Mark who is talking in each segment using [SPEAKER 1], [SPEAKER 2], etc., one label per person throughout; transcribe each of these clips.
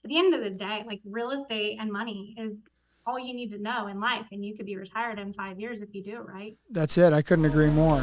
[SPEAKER 1] at the end of the day, like real estate and money is all you need to know in life. And you could be retired in 5 years if you do it right.
[SPEAKER 2] That's it. I couldn't agree more.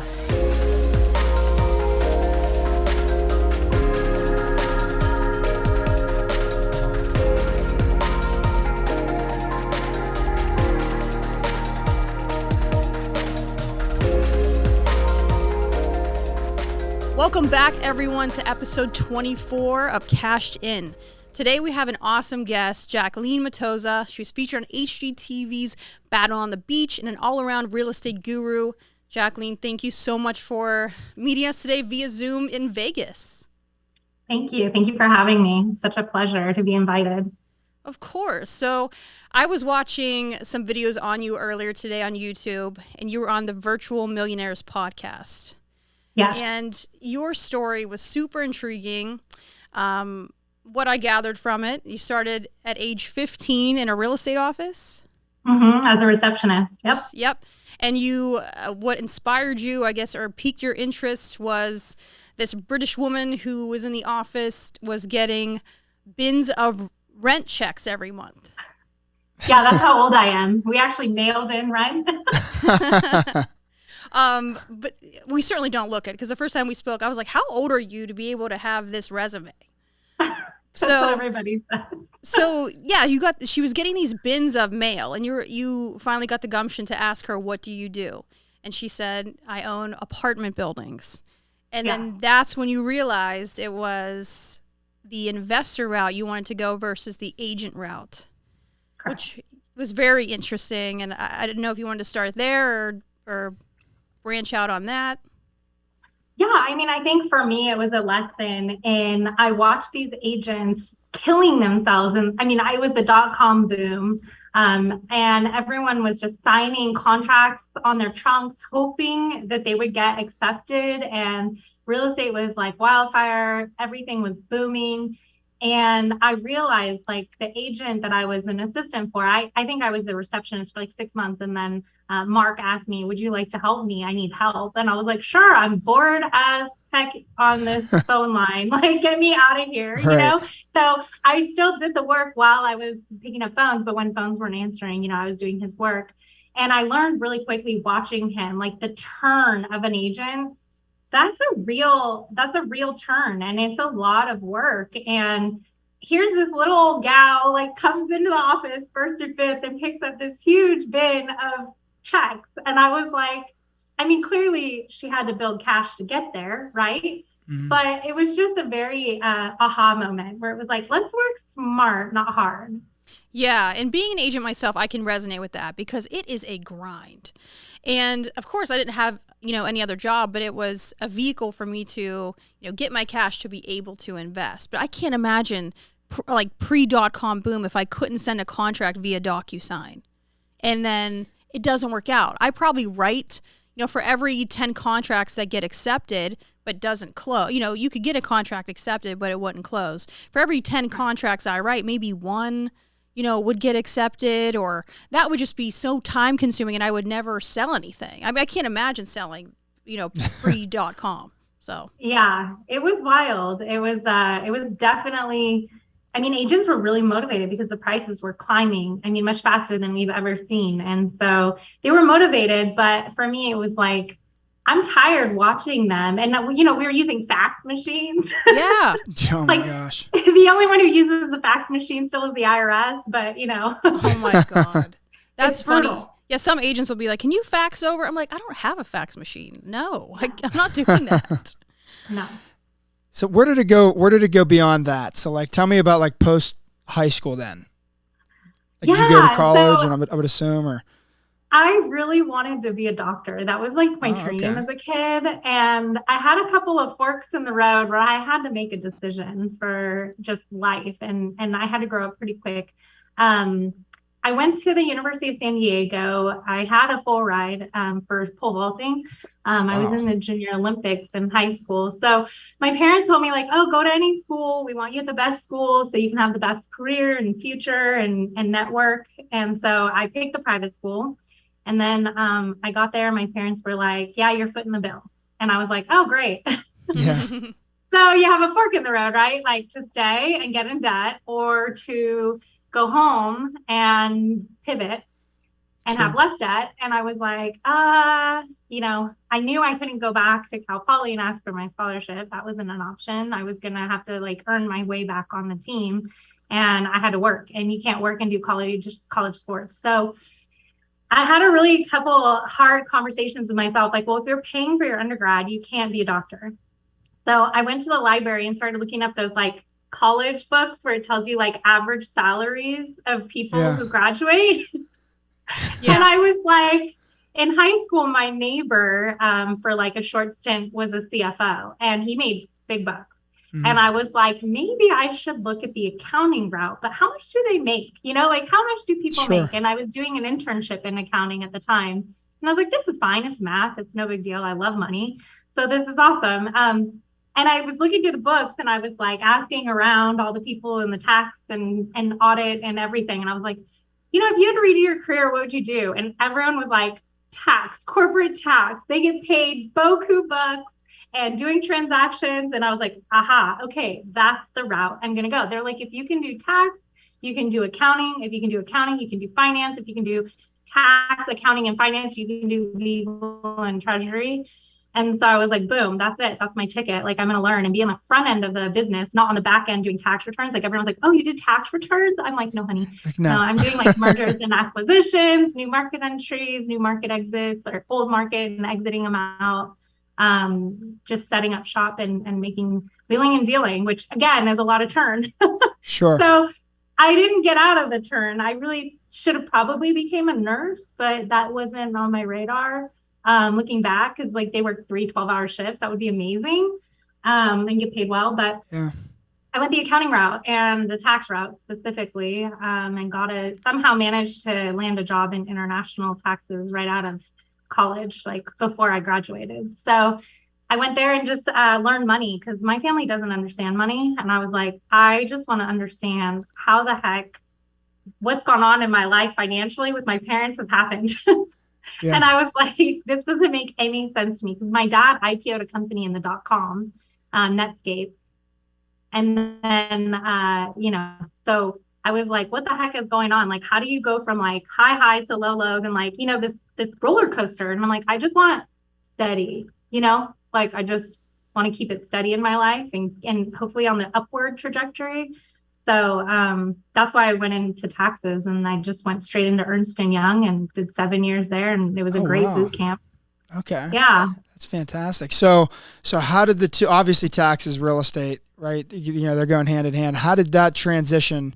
[SPEAKER 3] Welcome back, everyone, to episode 24 of Cashed In. Today we have an awesome guest, Jacqueline Matoza. She was featured on HGTV's Battle on the Beach and an all-around real estate guru. Jacqueline, thank you so much for meeting us today via Zoom in Vegas.
[SPEAKER 1] Thank you. Thank you for having me. Such a pleasure to be invited.
[SPEAKER 3] Of course. So I was watching some videos on you earlier today on YouTube, and you were on the Virtual Millionaires podcast.
[SPEAKER 1] Yeah.
[SPEAKER 3] And your story was super intriguing. What I gathered from it, you started at age 15 in a real estate office?
[SPEAKER 1] As a receptionist. Yep.
[SPEAKER 3] Yep. And you, what inspired you, I guess, or piqued your interest was this British woman who was in the office was getting bins of rent checks every month.
[SPEAKER 1] Yeah, that's how old I am. We actually mailed in rent.
[SPEAKER 3] But we certainly don't look at it because the first time we spoke, I was like, how old are you to be able to have this resume?
[SPEAKER 1] That's what everybody says.
[SPEAKER 3] So yeah, she was getting these bins of mail, and you finally got the gumption to ask her, what do you do? And she said, I own apartment buildings. And then that's when you realized it was the investor route you wanted to go versus the agent route. Correct. Which was very interesting. And I didn't know if you wanted to start there or branch out on that.
[SPEAKER 1] Yeah, I mean, I think for me, it was a lesson in I watched these agents killing themselves. And I mean, it was the .com boom. And everyone was just signing contracts on their trunks, hoping that they would get accepted. And real estate was like wildfire. Everything was booming. And I realized, like, the agent that I was an assistant for, I think I was the receptionist for like 6 months. And then Mark asked me, would you like to help me? I need help. And I was like, sure, I'm bored as heck on this phone line. Like, get me out of here,
[SPEAKER 2] right.
[SPEAKER 1] You know? So I still did the work while I was picking up phones. But when phones weren't answering, I was doing his work. And I learned really quickly watching him, like the turn of an agent. That's a real turn, and it's a lot of work. And here's this little gal, like, comes into the office first or fifth and picks up this huge bin of checks. And I was like, I mean, clearly she had to build cash to get there, right? Mm-hmm. But it was just a very aha moment where it was like, let's work smart, not hard.
[SPEAKER 3] Yeah, and being an agent myself, I can resonate with that because it is a grind. And of course, I didn't have, any other job, but it was a vehicle for me to, get my cash to be able to invest. But I can't imagine pre-.com boom if I couldn't send a contract via DocuSign. And then it doesn't work out. I probably write, for every 10 contracts that get accepted but doesn't close, you could get a contract accepted, but it wouldn't close. For every 10 contracts I write, maybe one would get accepted, or that would just be so time consuming and I would never sell anything. I mean, I can't imagine selling, pre.com. So
[SPEAKER 1] yeah, it was wild. It was definitely, I mean, agents were really motivated because the prices were climbing, I mean, much faster than we've ever seen. And so they were motivated, but for me, it was like, I'm tired watching them. And, we were using fax machines.
[SPEAKER 3] Yeah.
[SPEAKER 2] Oh my gosh.
[SPEAKER 1] The only one who uses the fax machine still is the Iras, but
[SPEAKER 3] Oh my God. That's funny.
[SPEAKER 1] Brutal.
[SPEAKER 3] Yeah, some agents will be like, can you fax over? I'm like, I don't have a fax machine. No, I'm not doing that.
[SPEAKER 1] No.
[SPEAKER 2] So where did it go? Where did it go beyond that? So tell me about post high school then. Did you go to college? And I would assume, or
[SPEAKER 1] I really wanted to be a doctor. That was like my dream as a kid. And I had a couple of forks in the road where I had to make a decision for just life. And I had to grow up pretty quick. I went to the University of San Diego. I had a full ride for pole vaulting. I was in the Junior Olympics in high school. So my parents told me, like, oh, go to any school. We want you at the best school so you can have the best career and future and network. And so I picked the private school. And then I got there. My parents were like, yeah, you're footing the bill. And I was like, oh, great.
[SPEAKER 2] Yeah.
[SPEAKER 1] So you have a fork in the road, right? Like to stay and get in debt or to go home and pivot and
[SPEAKER 2] Sure.
[SPEAKER 1] have less debt. And I was like, I knew I couldn't go back to Cal Poly and ask for my scholarship. That wasn't an option. I was going to have to like earn my way back on the team, and I had to work, and you can't work and do college sports. So I had a really couple hard conversations with myself. Like, well, if you're paying for your undergrad, you can't be a doctor. So I went to the library and started looking up those like college books where it tells you like average salaries of people who graduate.
[SPEAKER 3] Yeah.
[SPEAKER 1] And I was like, in high school, my neighbor for like a short stint was a CFO, and he made big bucks.
[SPEAKER 2] Mhm.
[SPEAKER 1] And I was like, maybe I should look at the accounting route, but how much do they make? Like how much do people
[SPEAKER 2] Sure.
[SPEAKER 1] make? And I was doing an internship in accounting at the time. And I was like, this is fine. It's math. It's no big deal. I love money. So this is awesome. And I was looking through the books, and I was like asking around all the people in the tax and audit and everything. And I was like, if you had to redo your career, what would you do? And everyone was like, tax, corporate tax. They get paid boku bucks and doing transactions. And I was like, aha, okay, that's the route I'm going to go. They're like, if you can do tax, you can do accounting. If you can do accounting, you can do finance. If you can do tax, accounting, and finance, you can do legal and treasury. And so I was like, boom, that's it. That's my ticket. Like, I'm going to learn and be on the front end of the business, not on the back end doing tax returns. Like, everyone's like, oh, you did tax returns? I'm like, no, honey.
[SPEAKER 2] No.
[SPEAKER 1] I'm doing like mergers and acquisitions, new market entries, new market exits, or old market and exiting them out. Just setting up shop and making wheeling and dealing, which again is a lot of turn.
[SPEAKER 2] Sure.
[SPEAKER 1] So I didn't get out of the turn. I really should have probably became a nurse, but that wasn't on my radar. Looking back, because like they work 3 12-hour shifts, that would be amazing, and get paid well. But
[SPEAKER 2] Yeah.
[SPEAKER 1] I went the accounting route and the tax route specifically, and somehow managed to land a job in international taxes right out of college, like before I graduated. So I went there and just learned money, because my family doesn't understand money. And I was like, I just want to understand how the heck what's gone on in my life financially with my parents has happened.
[SPEAKER 2] Yeah.
[SPEAKER 1] And I was like, this doesn't make any sense to me, because my dad IPO'd a company in the .com, Netscape. And then, so I was like, what the heck is going on? Like, how do you go from like high highs to low lows and like, this roller coaster? And I'm like, I just want steady, like I just want to keep it steady in my life and hopefully on the upward trajectory. So that's why I went into taxes, and I just went straight into Ernst & Young and did 7 years there. And it was a great boot camp.
[SPEAKER 2] Okay.
[SPEAKER 1] Yeah.
[SPEAKER 2] That's fantastic. So how did the two, obviously taxes, real estate, right? They're going hand in hand. How did that transition?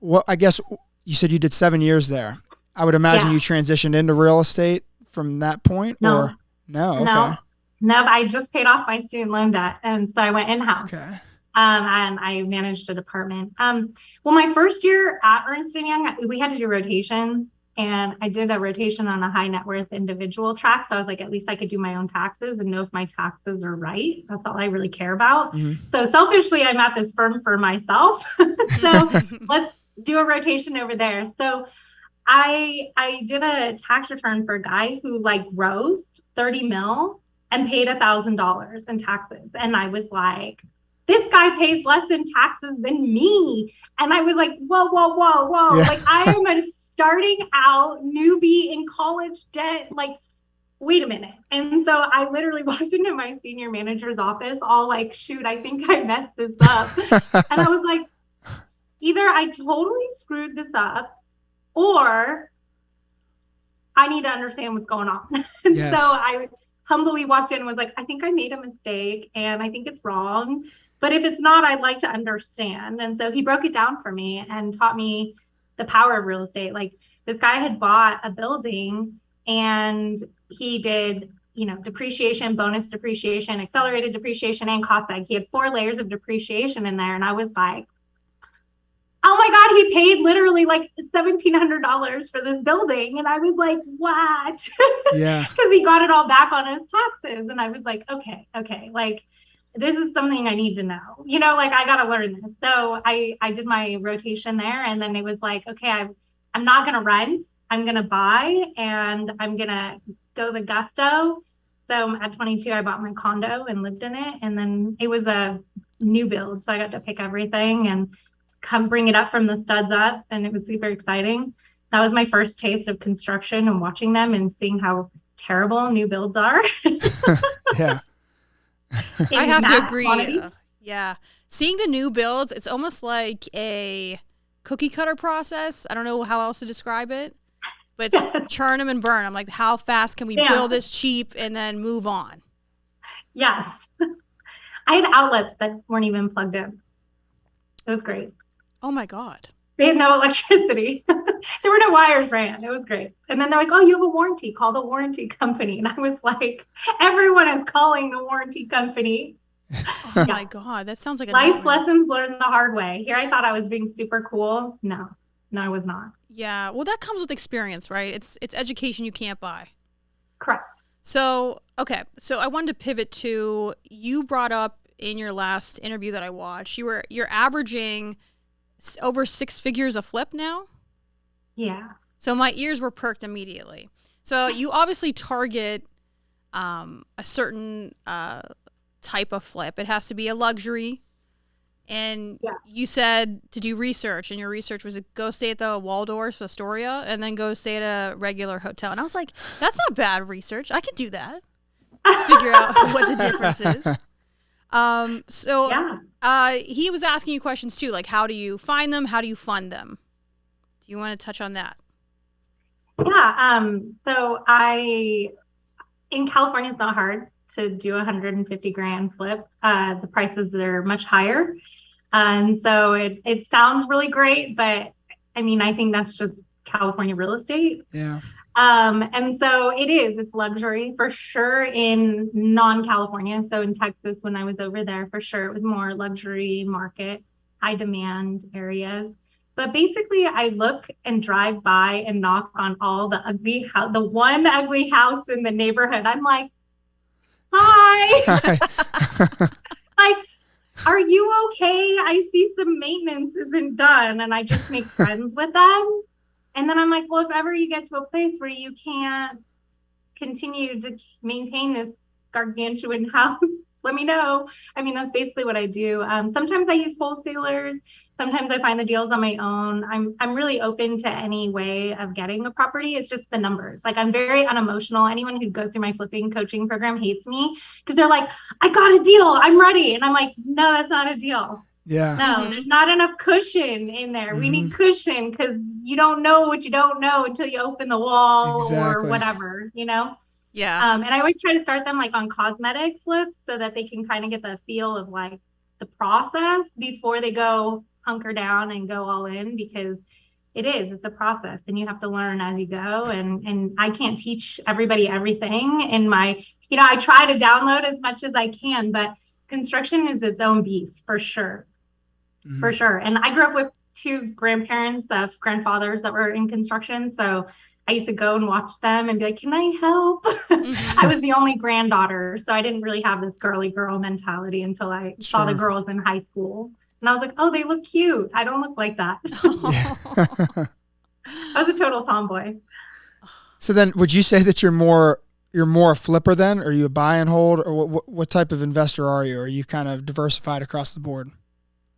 [SPEAKER 2] Well, I guess you said you did 7 years there. I would imagine you transitioned into real estate from that point.
[SPEAKER 1] No.
[SPEAKER 2] Or no? Okay.
[SPEAKER 1] No, I just paid off my student loan debt. And so I went in-house.
[SPEAKER 2] Okay.
[SPEAKER 1] And I managed a department. Well, my first year at Ernst & Young, we had to do rotations, and I did a rotation on a high net worth individual track. So I was like, at least I could do my own taxes and know if my taxes are right. That's all I really care about.
[SPEAKER 2] Mm-hmm.
[SPEAKER 1] So selfishly, I'm at this firm for myself. So let's do a rotation over there. So I did a tax return for a guy who like grossed 30 mil and paid $1,000 in taxes. And I was like, this guy pays less in taxes than me. And I was like, whoa. Yeah. Like, I am a starting out newbie in college debt. Like, wait a minute. And so I literally walked into my senior manager's office all like, shoot, I think I messed this up. And I was like, either I totally screwed this up, or I need to understand what's going on. And
[SPEAKER 2] yes.
[SPEAKER 1] So I humbly walked in and was like, I think I made a mistake, and I think it's wrong. But if it's not, I'd like to understand. And so he broke it down for me and taught me the power of real estate. Like, this guy had bought a building, and he did, depreciation, bonus depreciation, accelerated depreciation, and cost seg. He had 4 layers of depreciation in there. And I was like, oh my God, he paid literally like $1,700 for this building. And I was like, what?
[SPEAKER 2] Yeah.
[SPEAKER 1] Because he got it all back on his taxes. And I was like, okay. Like, this is something I need to know, like I got to learn this. So I did my rotation there, and then it was like, okay, I'm not going to rent, I'm going to buy, and I'm going to go the gusto. So at 22, I bought my condo and lived in it. And then it was a new build. So I got to pick everything and come bring it up from the studs up. And it was super exciting. That was my first taste of construction and watching them and seeing how terrible new builds are.
[SPEAKER 2] Yeah.
[SPEAKER 3] I have to
[SPEAKER 1] mass
[SPEAKER 3] agree.
[SPEAKER 1] quantity.
[SPEAKER 3] Yeah. Seeing the new builds, it's almost like a cookie cutter process. I don't know how else to describe it, but it's churn them and burn. I'm like, how fast can we build this cheap and then move on?
[SPEAKER 1] Yes. I had outlets that weren't even plugged in. It was great.
[SPEAKER 3] Oh my God.
[SPEAKER 1] They had no electricity. There were no wires ran. It was great. And then they're like, oh, you have a warranty. Call the warranty company. And I was like, everyone is calling the warranty company.
[SPEAKER 3] Oh my God. That sounds like a
[SPEAKER 1] life
[SPEAKER 3] nightmare.
[SPEAKER 1] lessons learned the hard way. Here I thought I was being super cool. No, I was not.
[SPEAKER 3] Yeah. Well, that comes with experience, right? It's education you can't buy.
[SPEAKER 1] Correct.
[SPEAKER 3] So, okay. So I wanted to pivot to, you brought up in your last interview that I watched, you're averaging over 6 figures a flip now.
[SPEAKER 1] Yeah.
[SPEAKER 3] So my ears were perked immediately. So you obviously target a certain type of flip. It has to be a luxury. And you said to do research, and your research was to go stay at the Waldorf Astoria and then go stay at a regular hotel. And I was like, that's not bad research. I could do that. Figure out what the difference is. He was asking you questions too, like how do you find them? How do you fund them? Do you want to touch on that?
[SPEAKER 1] Yeah. So in California, it's not hard to do 150 grand flip. The prices are much higher. And so it sounds really great, but I mean, I think that's just California real estate.
[SPEAKER 2] Yeah.
[SPEAKER 1] And so it's luxury for sure in non-California. So in Texas, when I was over there, for sure, it was more luxury market, high demand areas. But basically I look and drive by and knock on all the the one ugly house in the neighborhood. I'm like, hi. Like, are you okay? I see some maintenance isn't done. And I just make friends with them. And then I'm like, well, if ever you get to a place where you can't continue to maintain this gargantuan house, let me know. I mean, that's basically what I do. Sometimes I use wholesalers. Sometimes I find the deals on my own. I'm really open to any way of getting a property. It's just the numbers. Like, I'm very unemotional. Anyone who goes through my flipping coaching program hates me because they're like, I got a deal. I'm ready. And I'm like, no, that's not a deal.
[SPEAKER 2] Yeah.
[SPEAKER 1] No, there's not enough cushion in there. We need cushion because you don't know what you don't know until you open the wall or whatever, you know?
[SPEAKER 3] Yeah.
[SPEAKER 1] And I always try to start them like on cosmetic flips so that they can kind of get the feel of like the process before they go hunker down and go all in, because it's a process and you have to learn as you go. And I can't teach everybody everything in my, I try to download as much as I can, but construction is its own beast for sure. For sure. And I grew up with 2 grandparents of grandfathers that were in construction. So I used to go and watch them and be like, can I help? I was the only granddaughter. So I didn't really have this girly girl mentality until I saw the girls in high school. And I was like, oh, they look cute. I don't look like that. I was a total tomboy.
[SPEAKER 2] So then would you say that you're more a flipper then? Are you a buy and hold, or what type of investor are you? Are you kind of diversified across the board?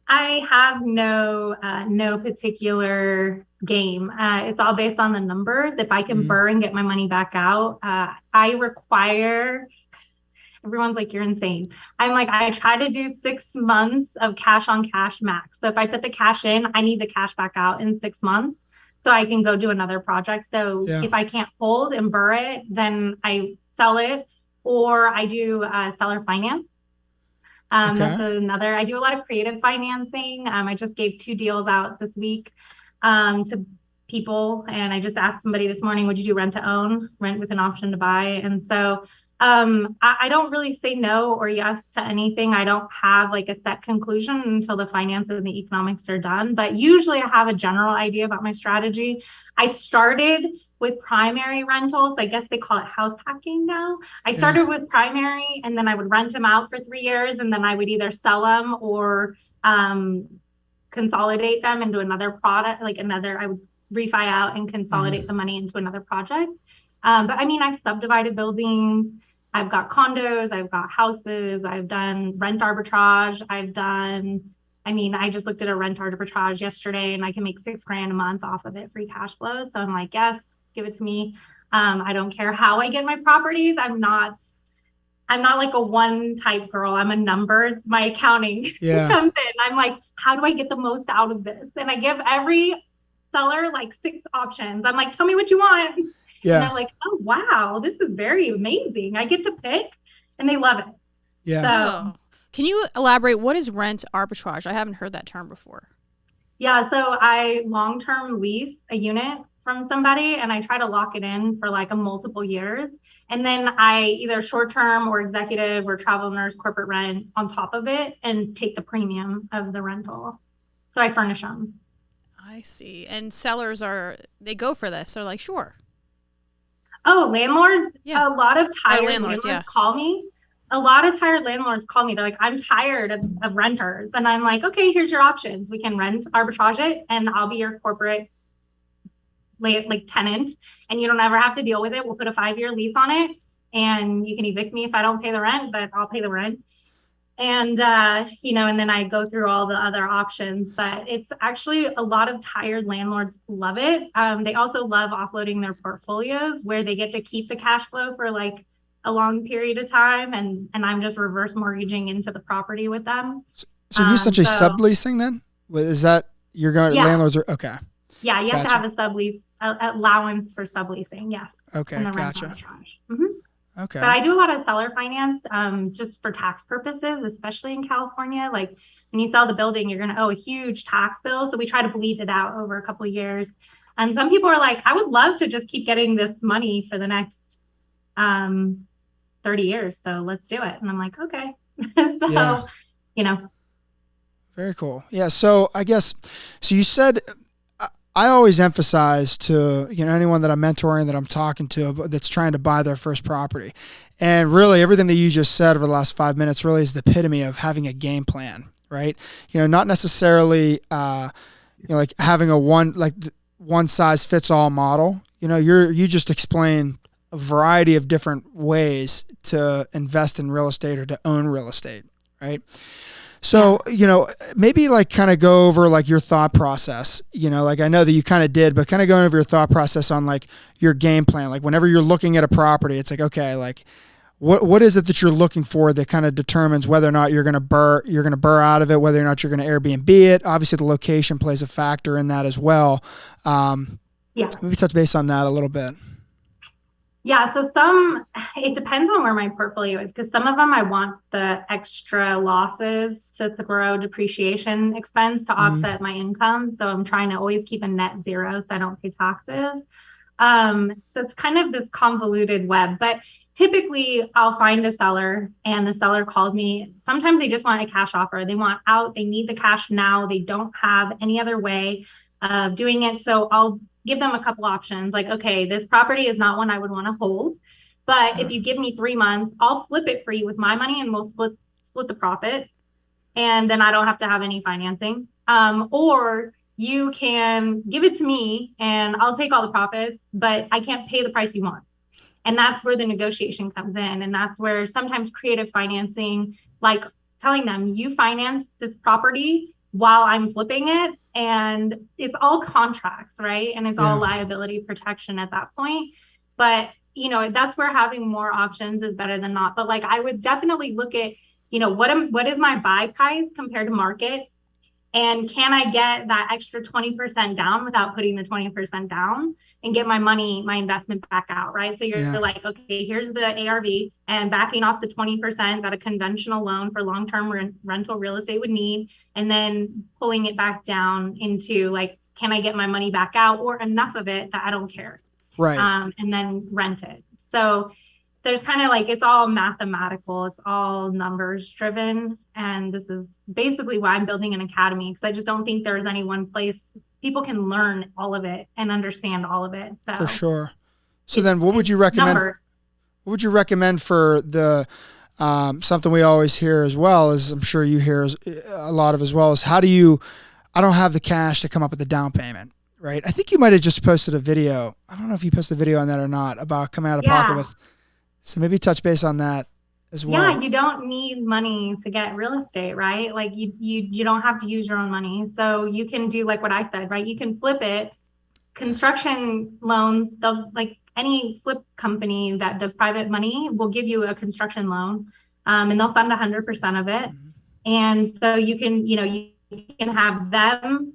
[SPEAKER 1] I have no particular game. It's all based on the numbers. If I can burn and get my money back out, everyone's like, you're insane. I'm like, I try to do 6 months of cash on cash max. So if I put the cash in, I need the cash back out in 6 months so I can go do another project. So if I can't hold and burr it, then I sell it, or I do seller finance. That's another. I do a lot of creative financing. I just gave 2 deals out this week to people, and I just asked somebody this morning, would you do rent to own, rent with an option to buy? And so I don't really say no or yes to anything. I don't have like a set conclusion until the finances and the economics are done. But usually I have a general idea about my strategy. I started with primary rentals. I guess they call it house hacking now. I started with primary, and then I would rent them out for 3 years, and then I would either sell them or consolidate them into another product, I would refi out and consolidate the money into another project. But I mean, I've subdivided buildings. I've got condos, I've got houses, I've done rent arbitrage, I just looked at a rent arbitrage yesterday and I can make $6,000 a month off of it, free cash flow. So I'm like, yes, give it to me. I don't care how I get my properties. I'm not like a one type girl. I'm a numbers. My accounting comes in. I'm like, how do I get the most out of this? And I give every seller like 6 options. I'm like, tell me what you want.
[SPEAKER 2] Yeah.
[SPEAKER 1] And they're like, oh, wow, this is very amazing. I get to pick, and they love it.
[SPEAKER 2] Yeah.
[SPEAKER 3] So, can you elaborate? What is rent arbitrage? I haven't heard that term before.
[SPEAKER 1] Yeah. So I long-term lease a unit from somebody and I try to lock it in for like a multiple years. And then I either short-term or executive or travel nurse corporate rent on top of it and take the premium of the rental. So I furnish them.
[SPEAKER 3] I see. And sellers they go for this. They're like, sure.
[SPEAKER 1] Oh, landlords.
[SPEAKER 3] Yeah.
[SPEAKER 1] A lot of tired
[SPEAKER 3] landlords
[SPEAKER 1] call me. A lot of tired landlords call me. They're like, I'm tired of renters. And I'm like, okay, here's your options. We can rent arbitrage it and I'll be your corporate like tenant and you don't ever have to deal with it. We'll put a 5-year lease on it and you can evict me if I don't pay the rent, but I'll pay the rent. And, and then I go through all the other options, but it's actually a lot of tired landlords love it. They also love offloading their portfolios where they get to keep the cash flow for like a long period of time. And I'm just reverse mortgaging into the property with them.
[SPEAKER 2] So you essentially subleasing then? Is that you're going landlords are okay.
[SPEAKER 1] Yeah, you have to have a sublease allowance for subleasing. Yes.
[SPEAKER 2] Okay, gotcha.
[SPEAKER 1] Mm-hmm.
[SPEAKER 2] Okay.
[SPEAKER 1] But I do a lot of seller finance just for tax purposes, especially in California. Like when you sell the building, you're going to owe a huge tax bill. So we try to bleed it out over a couple of years. And some people are like, I would love to just keep getting this money for the next 30 years. So let's do it. And I'm like, okay.
[SPEAKER 2] Very cool. Yeah. So I guess, so you said, I always emphasize to, anyone that I'm mentoring, that I'm talking to that's trying to buy their first property. And really everything that you just said over the last 5 minutes really is the epitome of having a game plan, right? Not necessarily, like having a one size fits all model. You just explain a variety of different ways to invest in real estate or to own real estate, right? So, maybe like kind of go over like your thought process, like I know that you kind of did, but kind of going over your thought process on like your game plan. Like whenever you're looking at a property, it's like, okay, like what is it that you're looking for that kind of determines whether or not you're going to burr out of it, whether or not you're going to Airbnb it. Obviously the location plays a factor in that as well. Maybe touch base on that a little bit.
[SPEAKER 1] Yeah, so it depends on where my portfolio is because some of them I want the extra losses to throw depreciation expense to offset my income. So I'm trying to always keep a net zero so I don't pay taxes. So it's kind of this convoluted web, but typically I'll find a seller and the seller calls me. Sometimes they just want a cash offer. They want out, they need the cash now. They don't have any other way of doing it. So I'll give them a couple options like, okay, this property is not one I would want to hold, but if you give me 3 months, I'll flip it for you with my money and we'll split the profit. And then I don't have to have any financing. Or you can give it to me and I'll take all the profits, but I can't pay the price you want. And that's where the negotiation comes in. And that's where sometimes creative financing, like telling them you finance this property while I'm flipping it. And it's all contracts, right? And it's all liability protection at that point. But, that's where having more options is better than not. But like, I would definitely look at, what is my buy price compared to market? And can I get that extra 20% down without putting the 20% down and get my investment back out, right? So you're like, okay, here's the ARV and backing off the 20% that a conventional loan for long-term rental real estate would need, and then pulling it back down into like, can I get my money back out or enough of it that I don't care?
[SPEAKER 2] Right.
[SPEAKER 1] And then rent it. So there's kind of like, it's all mathematical. It's all numbers driven. And this is basically why I'm building an academy, because I just don't think there's any one place people can learn all of it and understand all of it. So
[SPEAKER 2] for sure. So then what would you recommend?
[SPEAKER 1] Numbers.
[SPEAKER 2] What would you recommend for the, something we always hear as well, as I'm sure you hear a lot of as well, is I don't have the cash to come up with the down payment, right? I think you might've just posted a video. I don't know if you posted a video on that or not about coming out of pocket with So maybe touch base on that as well.
[SPEAKER 1] Yeah, you don't need money to get real estate, right? Like you don't have to use your own money. So you can do like what I said, right? You can flip it. Construction loans, they'll like any flip company that does private money will give you a construction loan, and they'll fund 100% of it. And so you can, you can have them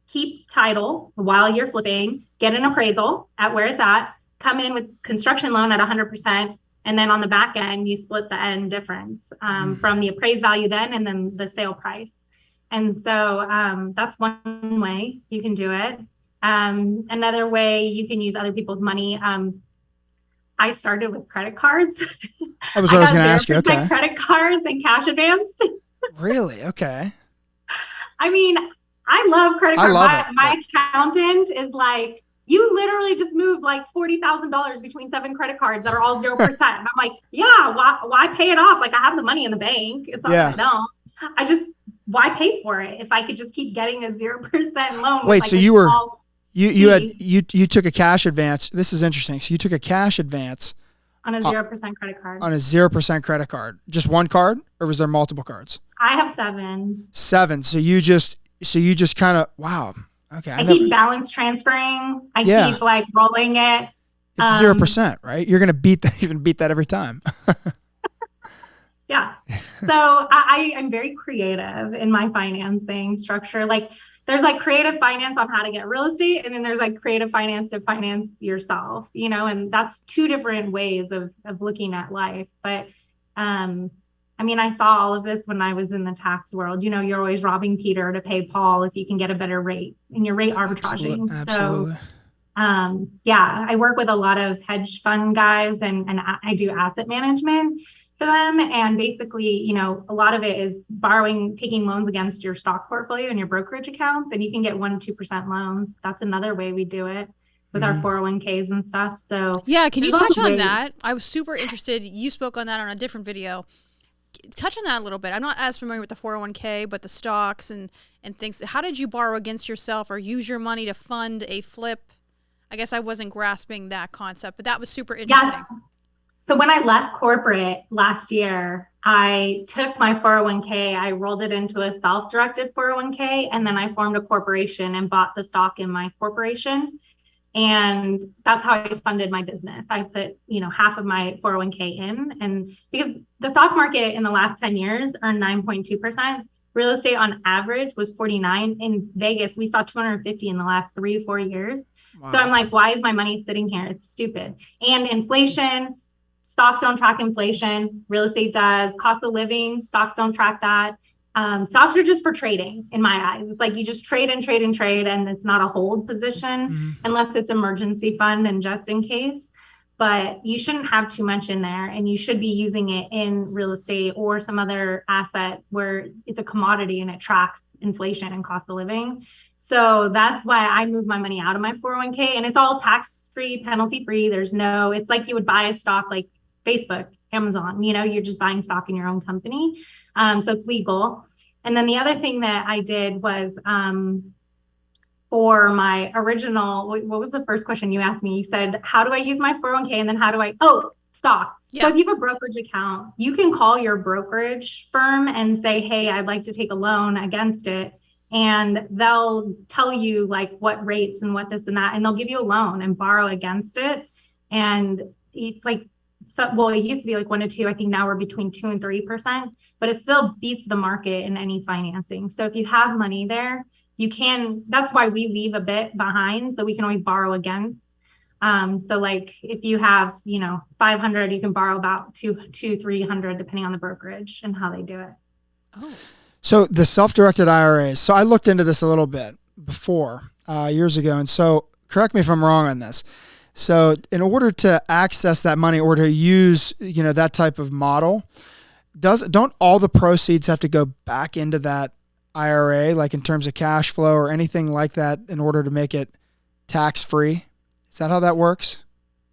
[SPEAKER 1] keep title while you're flipping, get an appraisal at where it's at, come in with construction loan at 100%. And then on the back end, you split the end difference from the appraised value then and then the sale price. And so that's one way you can do it. Another way you can use other people's money. I started with credit cards.
[SPEAKER 2] That was what I was going to ask you.
[SPEAKER 1] Okay. Credit cards and cash advanced.
[SPEAKER 2] Really? Okay.
[SPEAKER 1] I mean, I love credit cards. My
[SPEAKER 2] it.
[SPEAKER 1] accountant is like, you literally just moved like $40,000 between 7 credit cards that are all 0%. And I'm like, yeah, why pay it off? Like I have the money in the bank. It's not that I don't. Why pay for it if I could just keep getting a 0% loan?
[SPEAKER 2] Wait, so you took a cash advance. This is interesting. So you took a cash advance
[SPEAKER 1] on a 0% credit card.
[SPEAKER 2] On a 0% credit card. Just one card, or was there multiple cards?
[SPEAKER 1] I have 7.
[SPEAKER 2] 7. So you just kind of, wow. Okay.
[SPEAKER 1] I keep balance transferring. I keep like rolling it.
[SPEAKER 2] It's 0%, right? You're gonna beat that. You're gonna beat that every time.
[SPEAKER 1] Yeah. So I'm very creative in my financing structure. Like there's like creative finance on how to get real estate, and then there's like creative finance to finance yourself, and that's 2 different ways of looking at life. But I mean, I saw all of this when I was in the tax world. You're always robbing Peter to pay Paul if you can get a better rate, and you're rate arbitraging.
[SPEAKER 2] Absolutely.
[SPEAKER 1] So I work with a lot of hedge fund guys and I do asset management for them. And basically, a lot of it is taking loans against your stock portfolio and your brokerage accounts, and you can get 1% to 2% loans. That's another way we do it with our 401ks and stuff. So
[SPEAKER 3] yeah, can you touch on that? I was super interested. You spoke on that on a different video. Touch on that a little bit. I'm not as familiar with the 401k, but the stocks and things. How did you borrow against yourself or use your money to fund a flip? I guess I wasn't grasping that concept, but that was super interesting.
[SPEAKER 1] Yeah. So when I left corporate last year, I took my 401k, I rolled it into a self-directed 401k, and then I formed a corporation and bought the stock in my corporation. And that's how I funded my business. I put, half of my 401k in, and because the stock market in the last 10 years earned 9.2%, real estate on average was 49. In Vegas, we saw 250 in the last 3 or 4 years. Wow. So I'm like, why is my money sitting here? It's stupid. And inflation, stocks don't track inflation. Real estate does. Cost of living, stocks don't track that. Stocks are just for trading in my eyes. It's like you just trade and trade and trade, and it's not a hold position unless it's emergency fund and just in case. But you shouldn't have too much in there, and you should be using it in real estate or some other asset where it's a commodity and it tracks inflation and cost of living. So that's why I moved my money out of my 401k, and it's all tax-free, penalty-free. It's like you would buy a stock like Facebook, Amazon, you're just buying stock in your own company. So it's legal. And then the other thing that I did was for my original, what was the first question you asked me? You said, how do I use my 401k? And then stock. Yeah. So if you have a brokerage account, you can call your brokerage firm and say, hey, I'd like to take a loan against it. And they'll tell you like what rates and what this and that, and they'll give you a loan and borrow against it. And it's like, it used to be like 1 to 2. I think now we're between 2 and 3%, but it still beats the market in any financing. So if you have money there, that's why we leave a bit behind. So we can always borrow against. So like if you have, 500, you can borrow about 300, depending on the brokerage and how they do it.
[SPEAKER 3] Oh.
[SPEAKER 2] So the self-directed IRAs. So I looked into this a little bit before, years ago. And so correct me if I'm wrong on this. So in order to access that money or to use, that type of model, don't all the proceeds have to go back into that IRA, like in terms of cash flow or anything like that, in order to make it tax-free? Is that how that works?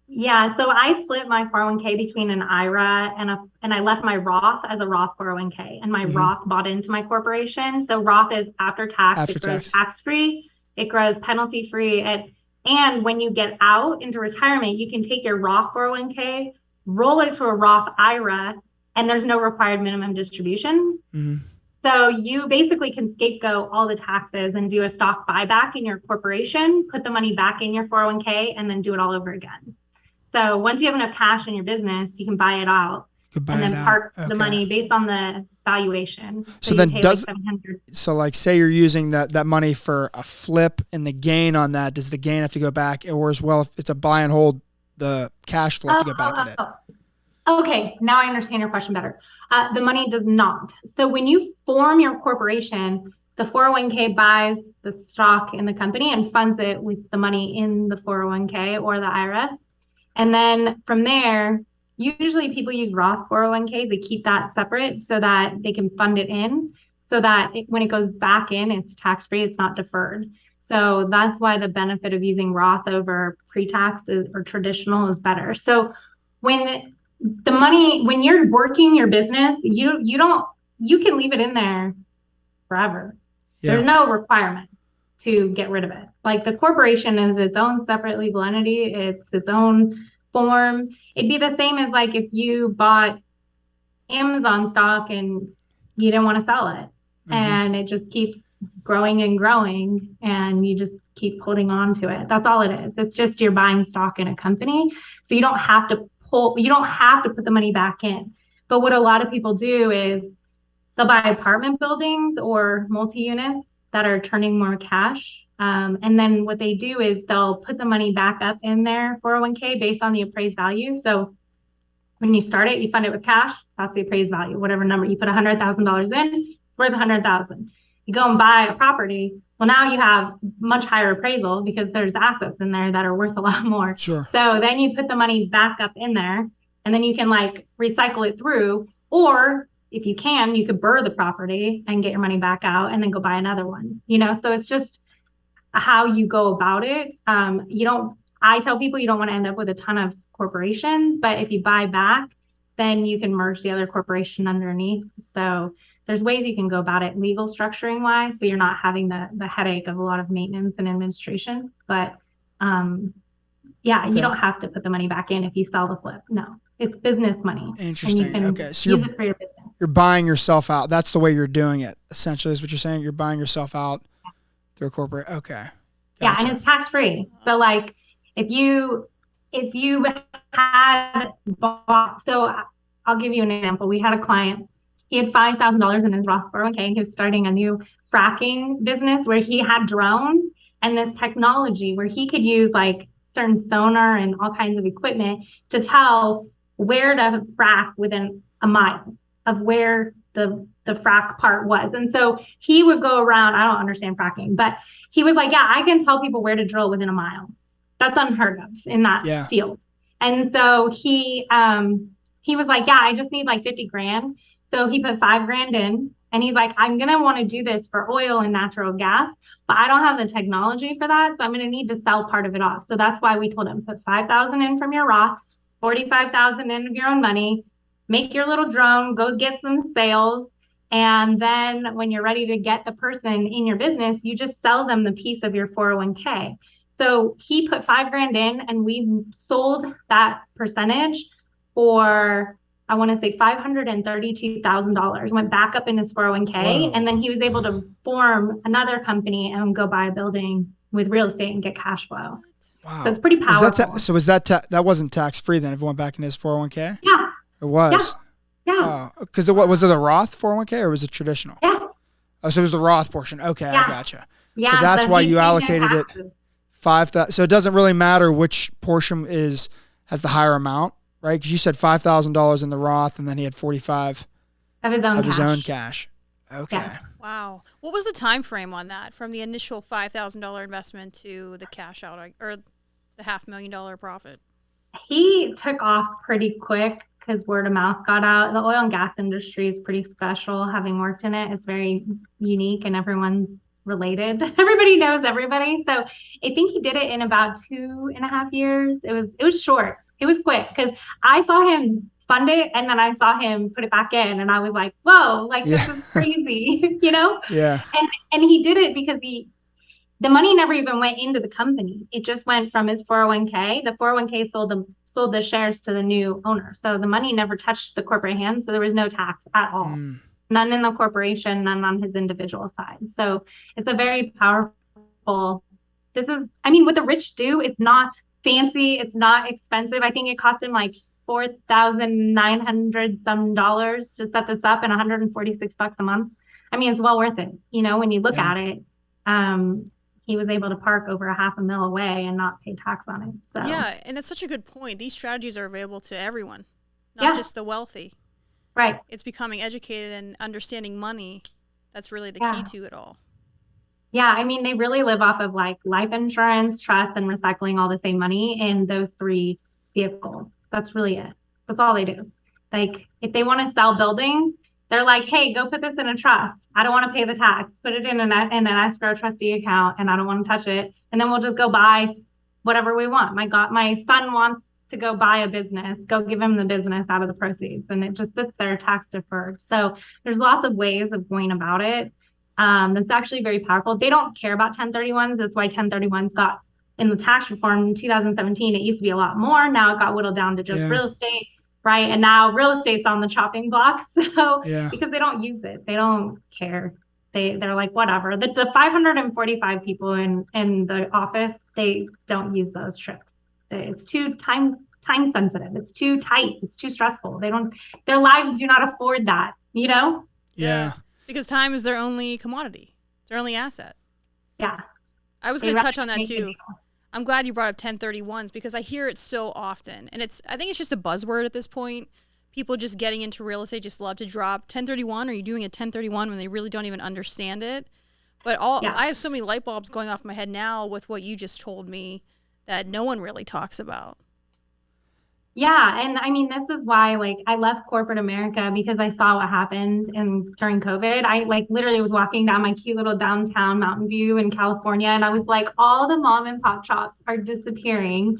[SPEAKER 1] Yeah. So I split my 401k between an IRA and I left my Roth as a Roth 401k, and my Roth bought into my corporation. So Roth is after tax. It grows tax-free. It grows penalty-free. And when you get out into retirement, you can take your Roth 401k, roll it to a Roth IRA, and there's no required minimum distribution.
[SPEAKER 2] Mm-hmm.
[SPEAKER 1] So you basically can scapegoat all the taxes and do a stock buyback in your corporation, put the money back in your 401k, and then do it all over again. So once you have enough cash in your business, you can buy it out and then park the money based on the valuation.
[SPEAKER 2] So then so like say you're using that money for a flip and the gain on that, does the gain have to go back, or as well if it's a buy and hold, the cash flow to go back in it?
[SPEAKER 1] Okay, now I understand your question better. The money does not. So when you form your corporation, the 401k buys the stock in the company and funds it with the money in the 401k or the IRA. And then from there, usually people use Roth 401k. They keep that separate so that they can fund it in, so that when it goes back in, it's tax-free, it's not deferred. So that's why the benefit of using Roth over pre-tax or traditional is better. So when you're working your business, you can leave it in there forever. Yeah. There's no requirement to get rid of it. Like the corporation is its own separate legal entity. It's its own form. It'd be the same as like if you bought Amazon stock and you didn't want to sell it, and it just keeps growing and growing and you just keep holding on to it. That's all it is. It's just you're buying stock in a company. So you don't have to put the money back in. But what a lot of people do is they'll buy apartment buildings or multi-units that are turning more cash. And then what they do is they'll put the money back up in their 401k based on the appraised value. So when you start it, you fund it with cash. That's the appraised value, whatever number you put $100,000 in, it's worth $100,000. You go and buy a property. Well, now you have much higher appraisal because there's assets in there that are worth a lot more.
[SPEAKER 2] Sure.
[SPEAKER 1] So then you put the money back up in there, and then you can like recycle it through, or if you can, you could burr the property and get your money back out and then go buy another one, so it's just how you go about it. I tell people you don't want to end up with a ton of corporations, but if you buy back, then you can merge the other corporation underneath. So there's ways you can go about it legal structuring wise, so you're not having the headache of a lot of maintenance and administration. But you don't have to put the money back in if you sell the flip. No, it's business money.
[SPEAKER 2] Interesting. Okay, so
[SPEAKER 1] use it for your business.
[SPEAKER 2] You're buying yourself out. That's the way you're doing it. Essentially, is what you're saying. You're buying yourself out through a corporate. Okay. Gotcha.
[SPEAKER 1] Yeah, and it's tax free. So like if you had bought, so I'll give you an example. We had a client. He had $5,000 in his Roth 401k, and he was starting a new fracking business where he had drones and this technology where he could use like certain sonar and all kinds of equipment to tell where to frack within a mile of where the frack part was. And so he would go around, I don't understand fracking, but he was like, yeah, I can tell people where to drill within a mile. That's unheard of in that field. And so he was like, yeah, I just need like 50 grand. So he put $5,000 in, and he's like, I'm going to want to do this for oil and natural gas, but I don't have the technology for that. So I'm going to need to sell part of it off. So that's why we told him, put 5,000 in from your Roth, 45,000 in of your own money, make your little drone, go get some sales. And then when you're ready to get the person in your business, you just sell them the piece of your 401k. So he put $5,000 in, and we sold that percentage for, I want to say $532,000, went back up in his 401k. Whoa. And then he was able to form another company and go buy a building with real estate and get cash flow.
[SPEAKER 2] Wow.
[SPEAKER 1] So it's pretty powerful.
[SPEAKER 2] That wasn't tax free then if it went back in his 401k?
[SPEAKER 1] Yeah.
[SPEAKER 2] It was?
[SPEAKER 1] Yeah.
[SPEAKER 2] Because was it a Roth 401k or was it traditional?
[SPEAKER 1] Yeah.
[SPEAKER 2] Oh, so it was the Roth portion. Okay, yeah. I gotcha.
[SPEAKER 1] Yeah.
[SPEAKER 2] So that's why you allocated it 5,000. So it doesn't really matter which portion has the higher amount, right? Because you said $5,000 in the Roth, and then he had 45
[SPEAKER 1] of his own
[SPEAKER 2] cash. Okay. Yeah.
[SPEAKER 3] Wow. What was the time frame on that, from the initial $5,000 investment to the cash out, or the $500,000 profit?
[SPEAKER 1] He took off pretty quick because word of mouth got out. The oil and gas industry is pretty special. Having worked in it, it's very unique, and everyone's related. Everybody knows everybody. So I think he did it in about 2.5 years. It was short. It was quick because I saw him fund it, and then I saw him put it back in, and I was like, whoa, like this is crazy,
[SPEAKER 2] Yeah.
[SPEAKER 1] And he did it because the money never even went into the company. It just went from his 401k. The 401k sold the shares to the new owner. So the money never touched the corporate hands. So there was no tax at all. None in the corporation, none on his individual side. So it's a very powerful, what the rich do is not fancy. It's not expensive. I think it cost him like $4,900 some dollars to set this up and $146 a month. I mean, it's well worth it. When you look at it, he was able to park over $500,000 away and not pay tax on it. So
[SPEAKER 3] yeah, and that's such a good point. These strategies are available to everyone, not just the wealthy.
[SPEAKER 1] Right.
[SPEAKER 3] It's becoming educated and understanding money. That's really the key to it all.
[SPEAKER 1] Yeah, I mean, they really live off of like life insurance, trust, and recycling all the same money in those 3 vehicles. That's really it. That's all they do. Like, if they want to sell buildings, they're like, hey, go put this in a trust. I don't want to pay the tax. Put it in an escrow trustee account, and I don't want to touch it. And then we'll just go buy whatever we want. My son wants to go buy a business. Go give him the business out of the proceeds, and it just sits there tax deferred. So there's lots of ways of going about it. That's actually very powerful. They don't care about 1031s. That's why 1031s got in the tax reform in 2017. It used to be a lot more. Now it got whittled down to just real estate, right? And now real estate's on the chopping block. So because they don't use it, they don't care. They're like, whatever. The 545 people in the office, they don't use those tricks. It's too time sensitive. It's too tight. It's too stressful. Their lives do not afford that,
[SPEAKER 2] Yeah.
[SPEAKER 3] Because time is their only commodity, their only asset.
[SPEAKER 1] Yeah.
[SPEAKER 3] I was going to touch on that too. I'm glad you brought up 1031s because I hear it so often. And I think it's just a buzzword at this point. People just getting into real estate just love to drop 1031. Are you doing a 1031 when they really don't even understand it? But I have so many light bulbs going off my head now with what you just told me that no one really talks about.
[SPEAKER 1] Yeah. And I mean, this is why I left corporate America because I saw what happened during COVID. I literally was walking down my cute little downtown Mountain View in California. And I was like, all the mom and pop shops are disappearing.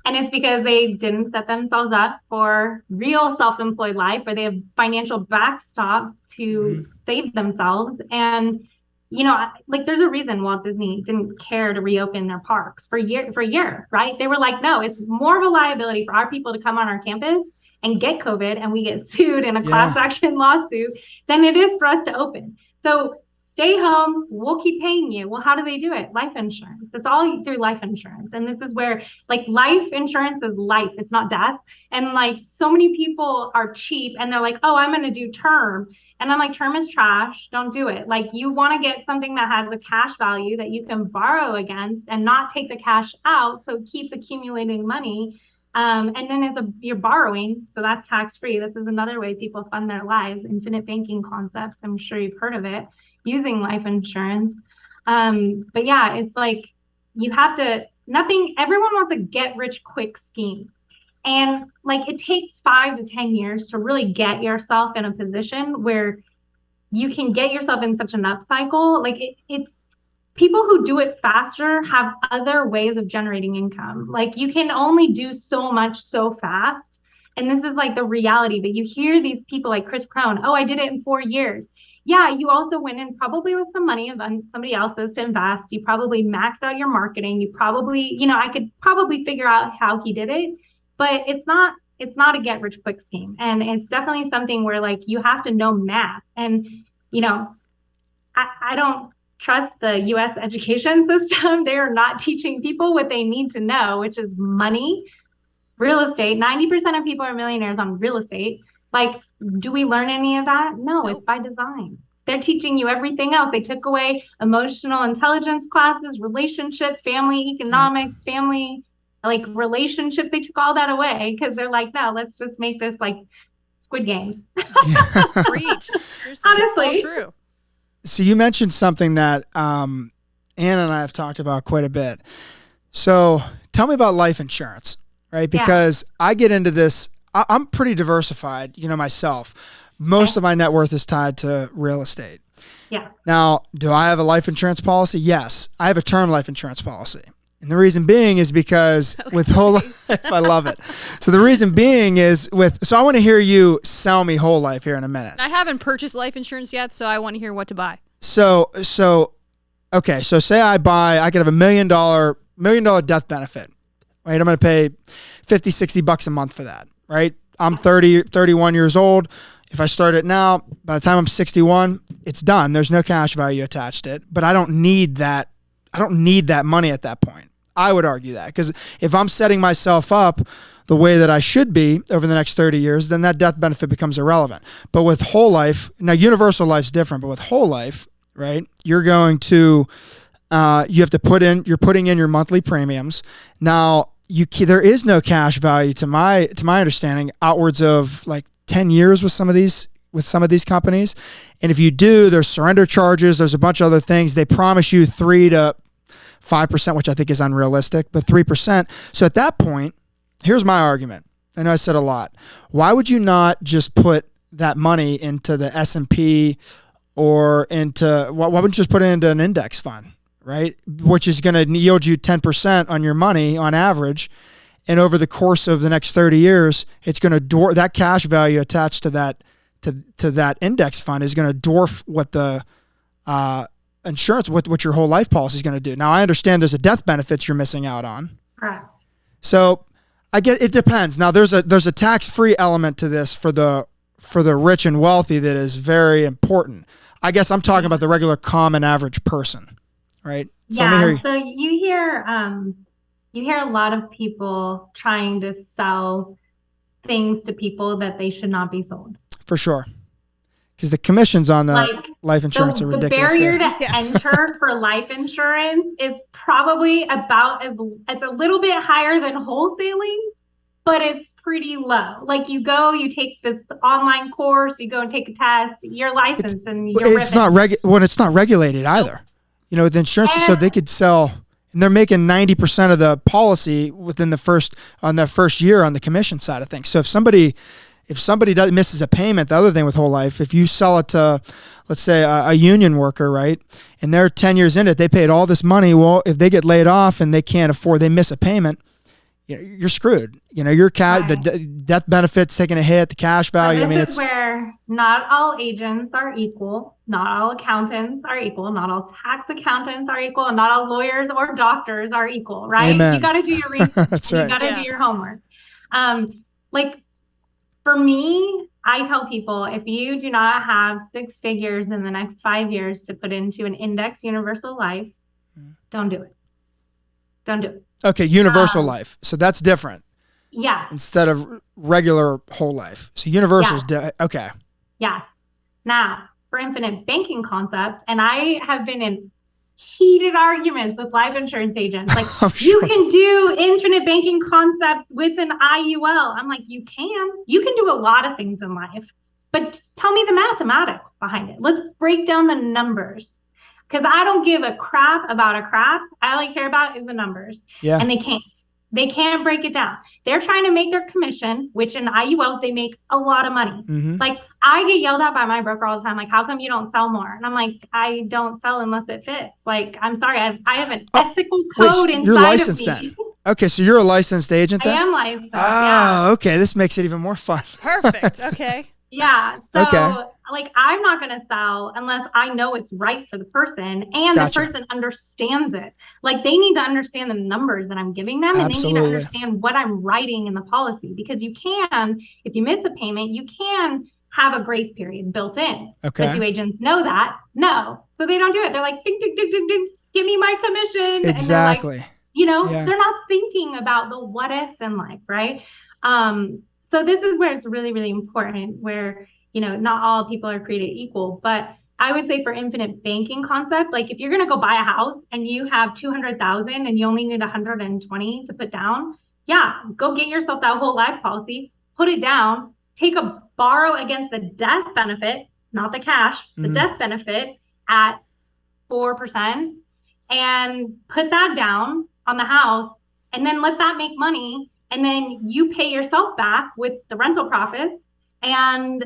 [SPEAKER 1] And it's because they didn't set themselves up for real self-employed life, or they have financial backstops to save themselves. And there's a reason Walt Disney didn't care to reopen their parks for a year, right? They were like, no, it's more of a liability for our people to come on our campus and get COVID and we get sued in a class action lawsuit than it is for us to open. So stay home, we'll keep paying you. Well, how do they do it? Life insurance. It's all through life insurance. And this is where life insurance is life. It's not death. And so many people are cheap and they're like, oh, I'm going to do term. And I'm like, term is trash. Don't do it. You want to get something that has a cash value that you can borrow against and not take the cash out. So it keeps accumulating money. And then you're borrowing. So that's tax free. This is another way people fund their lives. Infinite banking concepts. I'm sure you've heard of it, using life insurance. But yeah, it's you have to, everyone wants a get rich quick scheme. And it takes 5 to 10 years to really get yourself in a position where you can get yourself in such an upcycle. It's people who do it faster have other ways of generating income. You can only do so much so fast. And this is the reality. But you hear these people like Chris Crone, oh, I did it in 4 years. Yeah, you also went in probably with some money of somebody else's to invest. You probably maxed out your marketing. You probably, I could probably figure out how he did it. But it's not a get rich quick scheme. And it's definitely something where you have to know math. And, I don't trust the US education system. They are not teaching people what they need to know, which is money, real estate. 90% of people are millionaires on real estate. Do we learn any of that? No, it's by design. They're teaching you everything else. They took away emotional intelligence classes, relationship, family, economics, family, relationship. They took all that away because they're like, no, let's just make this Squid Games.
[SPEAKER 3] Preach. Honestly, true.
[SPEAKER 2] So you mentioned something that Anna and I have talked about quite a bit. So tell me about life insurance, right? Because I get into this. I'm pretty diversified, myself. Most of my net worth is tied to real estate.
[SPEAKER 1] Yeah.
[SPEAKER 2] Now, do I have a life insurance policy? Yes. I have a term life insurance policy. And the reason being is because with whole life, I love it. So the reason being is so I want to hear you sell me whole life here in a minute.
[SPEAKER 3] I haven't purchased life insurance yet, so I want to hear what to buy.
[SPEAKER 2] So okay, so say I could have $1 million death benefit, right? I'm going to pay 50, 60 bucks a month for that, right? I'm 30, 31 years old. If I start it now, by the time I'm 61, it's done. There's no cash value attached to it, but I don't need that. I don't need that money at that point. I would argue that, because if I'm setting myself up the way that I should be over the next 30 years, then that death benefit becomes irrelevant. But with whole life, now universal life's different, but with whole life, right, you're going to, you have to you're putting in your monthly premiums. Now, there is no cash value to my understanding outwards of like 10 years with some of these companies. And if you do, there's surrender charges, there's a bunch of other things. They promise you 3 to 5%, which I think is unrealistic, but 3%. So at that point, here's my argument. I know I said a lot. Why would you not just put that money into the S&P or why wouldn't you just put it into an index fund, right? Which is going to yield you 10% on your money on average. And over the course of the next 30 years, it's going to that cash value attached to that index fund is going to dwarf what the insurance, what your whole life policy is going to do. Now, I understand there's a death benefits you're missing out on.
[SPEAKER 1] Correct.
[SPEAKER 2] So I guess it depends. Now, there's a tax-free element to this for the rich and wealthy that is very important. I guess I'm talking about the regular common average person, right? So
[SPEAKER 1] So you hear a lot of people trying to sell things to people that they should not be sold.
[SPEAKER 2] For sure. Because the commissions on the life insurance are ridiculous.
[SPEAKER 1] The barrier to enter for life insurance is probably it's a little bit higher than wholesaling, but it's pretty low. Like you take this online course, you go and take a test, you're licensed, and you're
[SPEAKER 2] it's not regulated either. You know, with insurance, so they could sell, and they're making 90% of the policy within their first year on the commission side of things. So if somebody misses a payment, the other thing with whole life, if you sell it to, let's say, a union worker, right, and they're 10 years in it, they paid all this money. Well, if they get laid off and they miss a payment, you're screwed. You know, the death benefits taking a hit, the cash value.
[SPEAKER 1] This is where not all agents are equal, not all accountants are equal, not all tax accountants are equal, and not all lawyers or doctors are equal, right?
[SPEAKER 2] Amen.
[SPEAKER 1] You got to do your research.
[SPEAKER 2] That's right.
[SPEAKER 1] You got to do your homework. For me, I tell people, if you do not have 6 figures in the next 5 years to put into an index universal life, don't do it. Don't do it.
[SPEAKER 2] Okay, universal life. So that's different.
[SPEAKER 1] Yes.
[SPEAKER 2] Instead of regular whole life. So universal's okay.
[SPEAKER 1] Yes. Now, for infinite banking concepts, and I have been in heated arguments with life insurance agents. Like, you can do infinite banking concepts with an IUL. I'm like, you can do a lot of things in life, but tell me the mathematics behind it. Let's break down the numbers, because I don't give a crap about a crap. All I care about is the numbers. Yeah. And they can't break it down. They're trying to make their commission, which in IUL, they make a lot of money. Mm-hmm. Like, I get yelled at by my broker all the time. Like, how come you don't sell more? And I'm like, I don't sell unless it fits. Like, I'm sorry. I have an ethical code inside
[SPEAKER 2] you're licensed
[SPEAKER 1] of me.
[SPEAKER 2] Then. Okay. So you're a licensed agent then?
[SPEAKER 1] I am licensed.
[SPEAKER 2] Oh, okay. This makes it even more fun.
[SPEAKER 3] Perfect. Okay.
[SPEAKER 1] Yeah. So like, I'm not going to sell unless I know it's right for the person and the person understands it. Like, they need to understand the numbers that I'm giving them.
[SPEAKER 2] Absolutely.
[SPEAKER 1] And they need to understand what I'm writing in the policy, because if you miss a payment, you can have a grace period built in. Okay. But do agents know that? No. So they don't do it. They're like, ding, ding, ding, ding, ding, give me my commission.
[SPEAKER 2] Exactly.
[SPEAKER 1] And they're not thinking about the what ifs in life, right? So this is where it's really, really important, where, not all people are created equal. But I would say for infinite banking concept, like, if you're going to go buy a house and you have 200,000 and you only need 120 to put down, go get yourself that whole life policy, put it down, borrow against the death benefit, not the cash, the death benefit at 4%, and put that down on the house, and then let that make money. And then you pay yourself back with the rental profits, and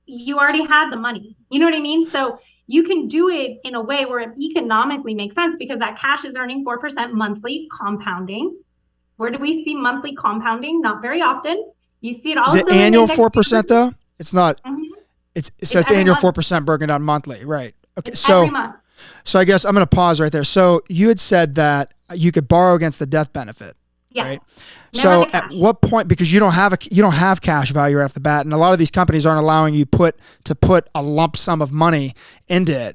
[SPEAKER 1] you already had the money. You know what I mean? So you can do it in a way where it economically makes sense, because that cash is earning 4% monthly compounding. Where do we see monthly compounding? Not very often. You see it also.
[SPEAKER 2] Is it annual 4% though? It's not.
[SPEAKER 1] Mm-hmm.
[SPEAKER 2] It's annual month. 4% broken down monthly, right? Okay,
[SPEAKER 1] it's every month.
[SPEAKER 2] So I guess I'm going to pause right there. So you had said that you could borrow against the death benefit,
[SPEAKER 1] Yes.
[SPEAKER 2] right?
[SPEAKER 1] Never
[SPEAKER 2] So
[SPEAKER 1] get cash.
[SPEAKER 2] at what point, because you don't have cash value right off the bat, and a lot of these companies aren't allowing you to put a lump sum of money into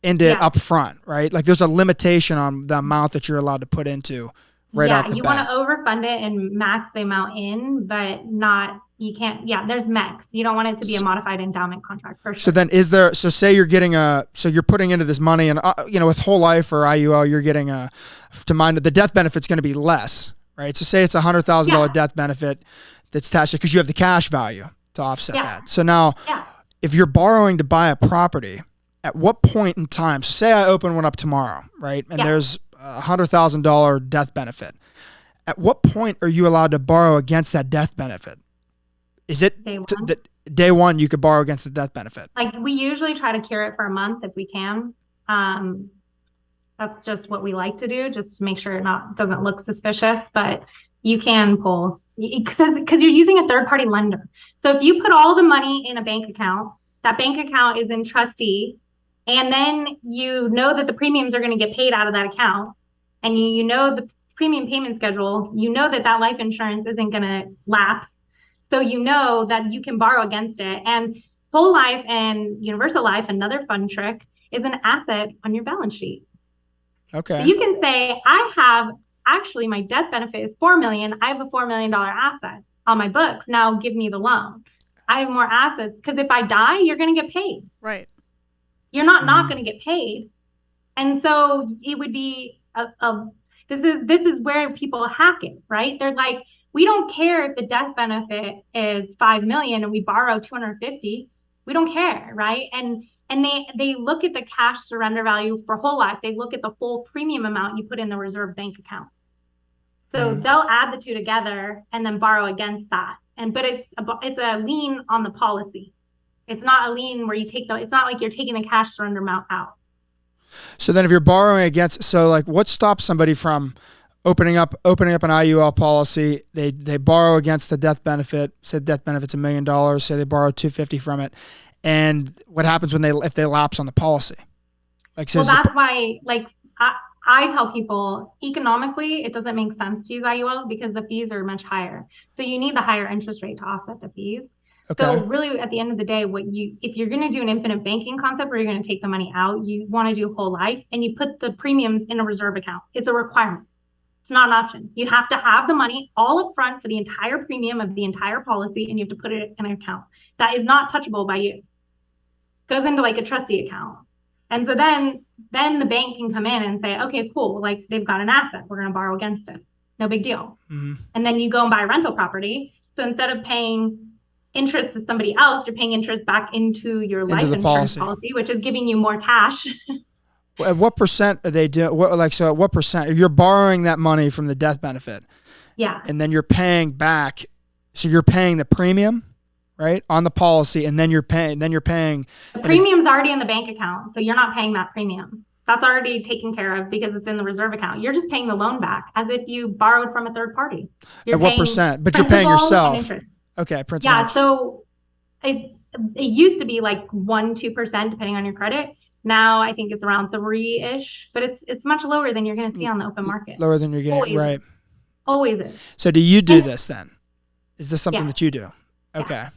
[SPEAKER 2] it up front, right? Like there's a limitation on the amount that you're allowed to put into right off the bat.
[SPEAKER 1] You want to overfund it and max the amount in, but you can't. Yeah, there's max. You don't want it to be a modified endowment contract for sure.
[SPEAKER 2] So then say you're getting so you're putting into this money and, with whole life or IUL, you're getting the death benefit's going to be less, right? So say it's $100,000 death benefit that's attached because you have the cash value to offset that. So now if you're borrowing to buy a property, at what point in time, so say I open one up tomorrow, right? And there's a $100,000 death benefit. At what point are you allowed to borrow against that death benefit? Is it day one you could borrow against the death benefit?
[SPEAKER 1] Like we usually try to cure it for a month if we can. That's just what we like to do, just to make sure it doesn't look suspicious. But you can pull because you're using a third party lender. So if you put all the money in a bank account, that bank account is in trustee, and then you know that the premiums are going to get paid out of that account, and you know the premium payment schedule, you know that life insurance isn't going to lapse. So you know that you can borrow against it. And whole life and universal life, another fun trick, is an asset on your balance sheet.
[SPEAKER 2] Okay.
[SPEAKER 1] So you can say, my death benefit is $4 million. I have a $4 million asset on my books. Now give me the loan. I have more assets because if I die, you're going to get paid.
[SPEAKER 3] Right.
[SPEAKER 1] You're not going to get paid. And so it would be this is where people hack it, right? They're like, we don't care if the death benefit is $5 million and we borrow 250. We don't care, right? And they look at the cash surrender value for whole life. They look at the full premium amount you put in the reserve bank account. So they'll add the two together and then borrow against that. But it's a lien on the policy. It's not a lien where it's not like you're taking the cash surrender amount out. So
[SPEAKER 2] then if you're borrowing against, what stops somebody from opening up an IUL policy? They borrow against the death benefit. Say the death benefit's $1 million. Say they borrow $250 from it, and what happens if they lapse on the policy? That's
[SPEAKER 1] why I tell people economically it doesn't make sense to use IULs because the fees are much higher. So you need the higher interest rate to offset the fees. Okay. So really, at the end of the day, if you're going to do an infinite banking concept where you're going to take the money out, you want to do whole life, and you put the premiums in a reserve account. It's a requirement. It's not an option. You have to have the money all up front for the entire premium of the entire policy, and you have to put it in an account that is not touchable by you. It goes into like a trustee account. And so then the bank can come in and say, okay, cool. Like they've got an asset. We're going to borrow against it. No big deal. Mm-hmm. And then you go and buy a rental property. So instead of paying interest to somebody else, you're paying interest back into your life insurance policy, which is giving you more cash.
[SPEAKER 2] At what percent are they doing? At what percent you're borrowing that money from the death benefit? Yeah. And then you're paying back. So you're paying the premium, right, on the policy, and then you're paying. The premium's already in the bank account, so you're not paying that premium. That's already taken care of because it's in the reserve account. You're just paying the loan back as if you borrowed from a third party. At what percent? But you're paying yourself. Okay, principal. Yeah, so it used to be like 1-2% depending on your credit. Now I think it's around 3-ish, but it's much lower than you're going to see on the open market. Lower than you're getting, always right? Always is. So do you do this then? Is this something that you do? Okay, yeah.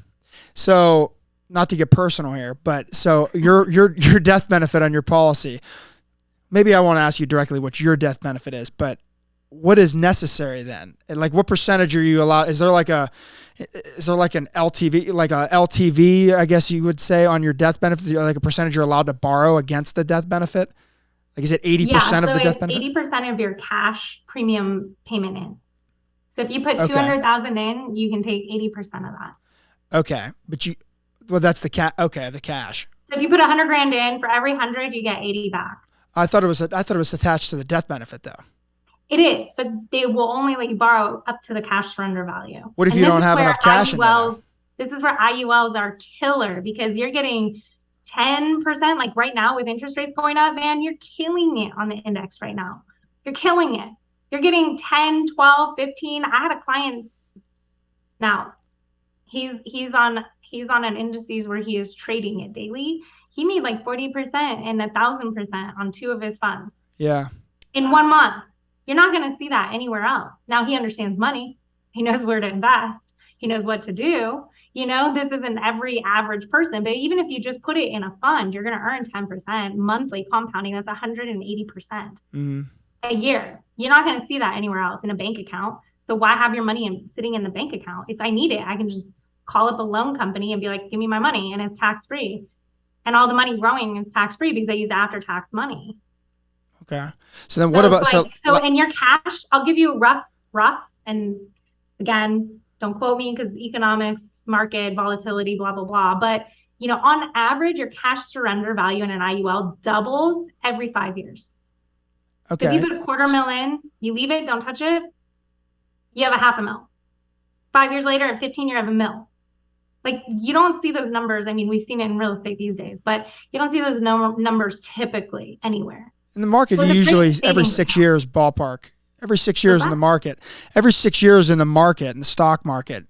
[SPEAKER 2] So not to get personal here, but so your death benefit on your policy. Maybe I won't ask you directly what your death benefit is, but what is necessary then? Like what percentage are you allowed? Is there like an LTV, I guess you would say, on your death benefit, like a percentage you're allowed to borrow against the death benefit? Like, is it 80% of the death benefit? 80% of your cash premium payment in. So if you put 200,000 in, you can take 80% of that. Okay. But that's the cash. So if you put 100 grand in, for every 100, you get 80 back. I thought it was attached to the death benefit though. It is, but they will only let you borrow up to the cash surrender value. What if you don't have enough cash in there? This is where IULs are killer because you're getting 10%. Like right now with interest rates going up, man, you're killing it on the index right now. You're killing it. You're getting 10, 12, 15. I had a client now. He's on an indices where he is trading it daily,
[SPEAKER 1] he made like 40% and 1,000% on 2 of his funds
[SPEAKER 2] Yeah.
[SPEAKER 1] in 1 month. You're not going to see that anywhere else. Now he understands money. He knows where to invest. He knows what to do. This isn't every average person, but even if you just put it in a fund, you're going to earn 10% monthly compounding. That's 180% a year. You're not going to see that anywhere else in a bank account. So why have your money sitting in the bank account? If I need it, I can just call up a loan company and be like, give me my money, and it's tax-free. And all the money growing is tax-free because I use after-tax money.
[SPEAKER 2] Okay. So then what about,
[SPEAKER 1] so in your cash, I'll give you rough, and again, don't quote me because economics, market, volatility, blah, blah, blah. But, on average, your cash surrender value in an IUL doubles every 5 years.
[SPEAKER 2] okay.
[SPEAKER 1] So if you put $250,000 in, you leave it, don't touch it, you have $500,000. 5 years later, at 15, you have $1 million. Like, you don't see those numbers. I mean, we've seen it in real estate these days, but you don't see those numbers typically anywhere.
[SPEAKER 2] In the market,
[SPEAKER 1] So
[SPEAKER 2] you usually every 6
[SPEAKER 1] account.
[SPEAKER 2] years ballpark. Every 6 years in the market. Every 6 years in the market, in the stock market,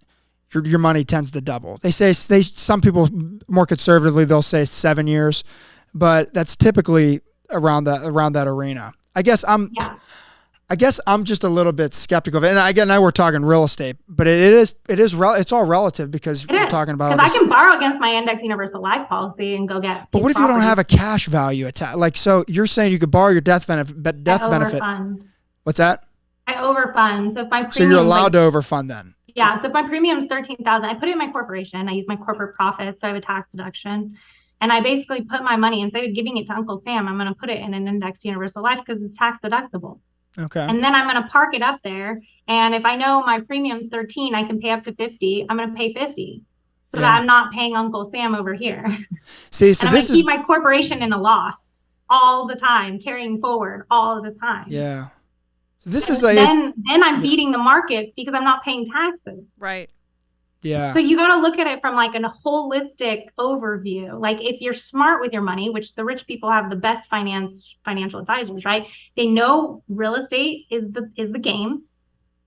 [SPEAKER 2] your money tends to double. Some people more conservatively, they'll say 7 years, but that's typically around that arena. I guess I'm just a little bit skeptical of it. And again, now we're talking real estate, but it's all relative because we're talking about.
[SPEAKER 1] Because I can borrow against my index universal life policy and go get.
[SPEAKER 2] But what if you don't have a cash value attached? Like, so you're saying you could borrow your death benefit, but death benefit. What's that?
[SPEAKER 1] I overfund. So if my premium,
[SPEAKER 2] so you're allowed to overfund then.
[SPEAKER 1] Yeah. So if my premium is $13,000, I put it in my corporation. I use my corporate profits, so I have a tax deduction. And I basically put my money, instead of giving it to Uncle Sam, I'm going to put it in an index universal life because it's tax deductible.
[SPEAKER 2] Okay.
[SPEAKER 1] And then I'm going to park it up there. And if I know my premium's 13, I can pay up to 50. I'm going to pay 50 so that I'm not paying Uncle Sam over here.
[SPEAKER 2] See, so
[SPEAKER 1] and I'm
[SPEAKER 2] this
[SPEAKER 1] going to keep my corporation in a loss all the time, carrying forward all the time.
[SPEAKER 2] Yeah. So this
[SPEAKER 1] and
[SPEAKER 2] is
[SPEAKER 1] then I'm beating the market because I'm not paying taxes.
[SPEAKER 3] Right.
[SPEAKER 2] Yeah.
[SPEAKER 1] So you got to look at it from like a holistic overview. Like, if you're smart with your money, which the rich people have the best financial advisors, right? They know real estate is the game.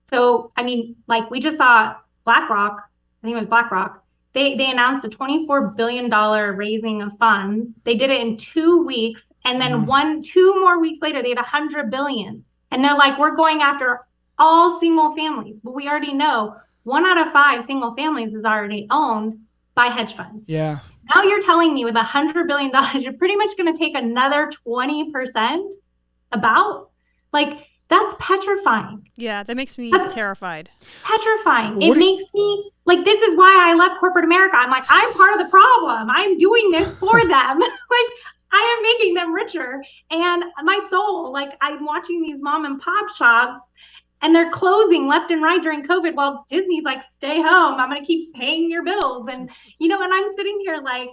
[SPEAKER 1] So, I mean, like, we just saw BlackRock, I think it was BlackRock. They announced a $24 billion raising of funds. They did it in 2 weeks. And then 2 more weeks later, they had $100 billion. And they're like, we're going after all single families. Well, we already know 1 out of 5 single families is already owned by hedge funds.
[SPEAKER 2] Yeah.
[SPEAKER 1] Now you're telling me with $100 billion, you're pretty much going to take another 20% about? Like, that's petrifying.
[SPEAKER 3] Yeah, that makes me terrified.
[SPEAKER 1] Petrifying. It makes me, like, this is why I left corporate America. I'm like, I'm part of the problem. I'm doing this for them. Like, I am making them richer. And my soul, like, I'm watching these mom and pop shops and they're closing left and right during COVID while Disney's like, stay home. I'm going to keep paying your bills. And, and I'm sitting here like,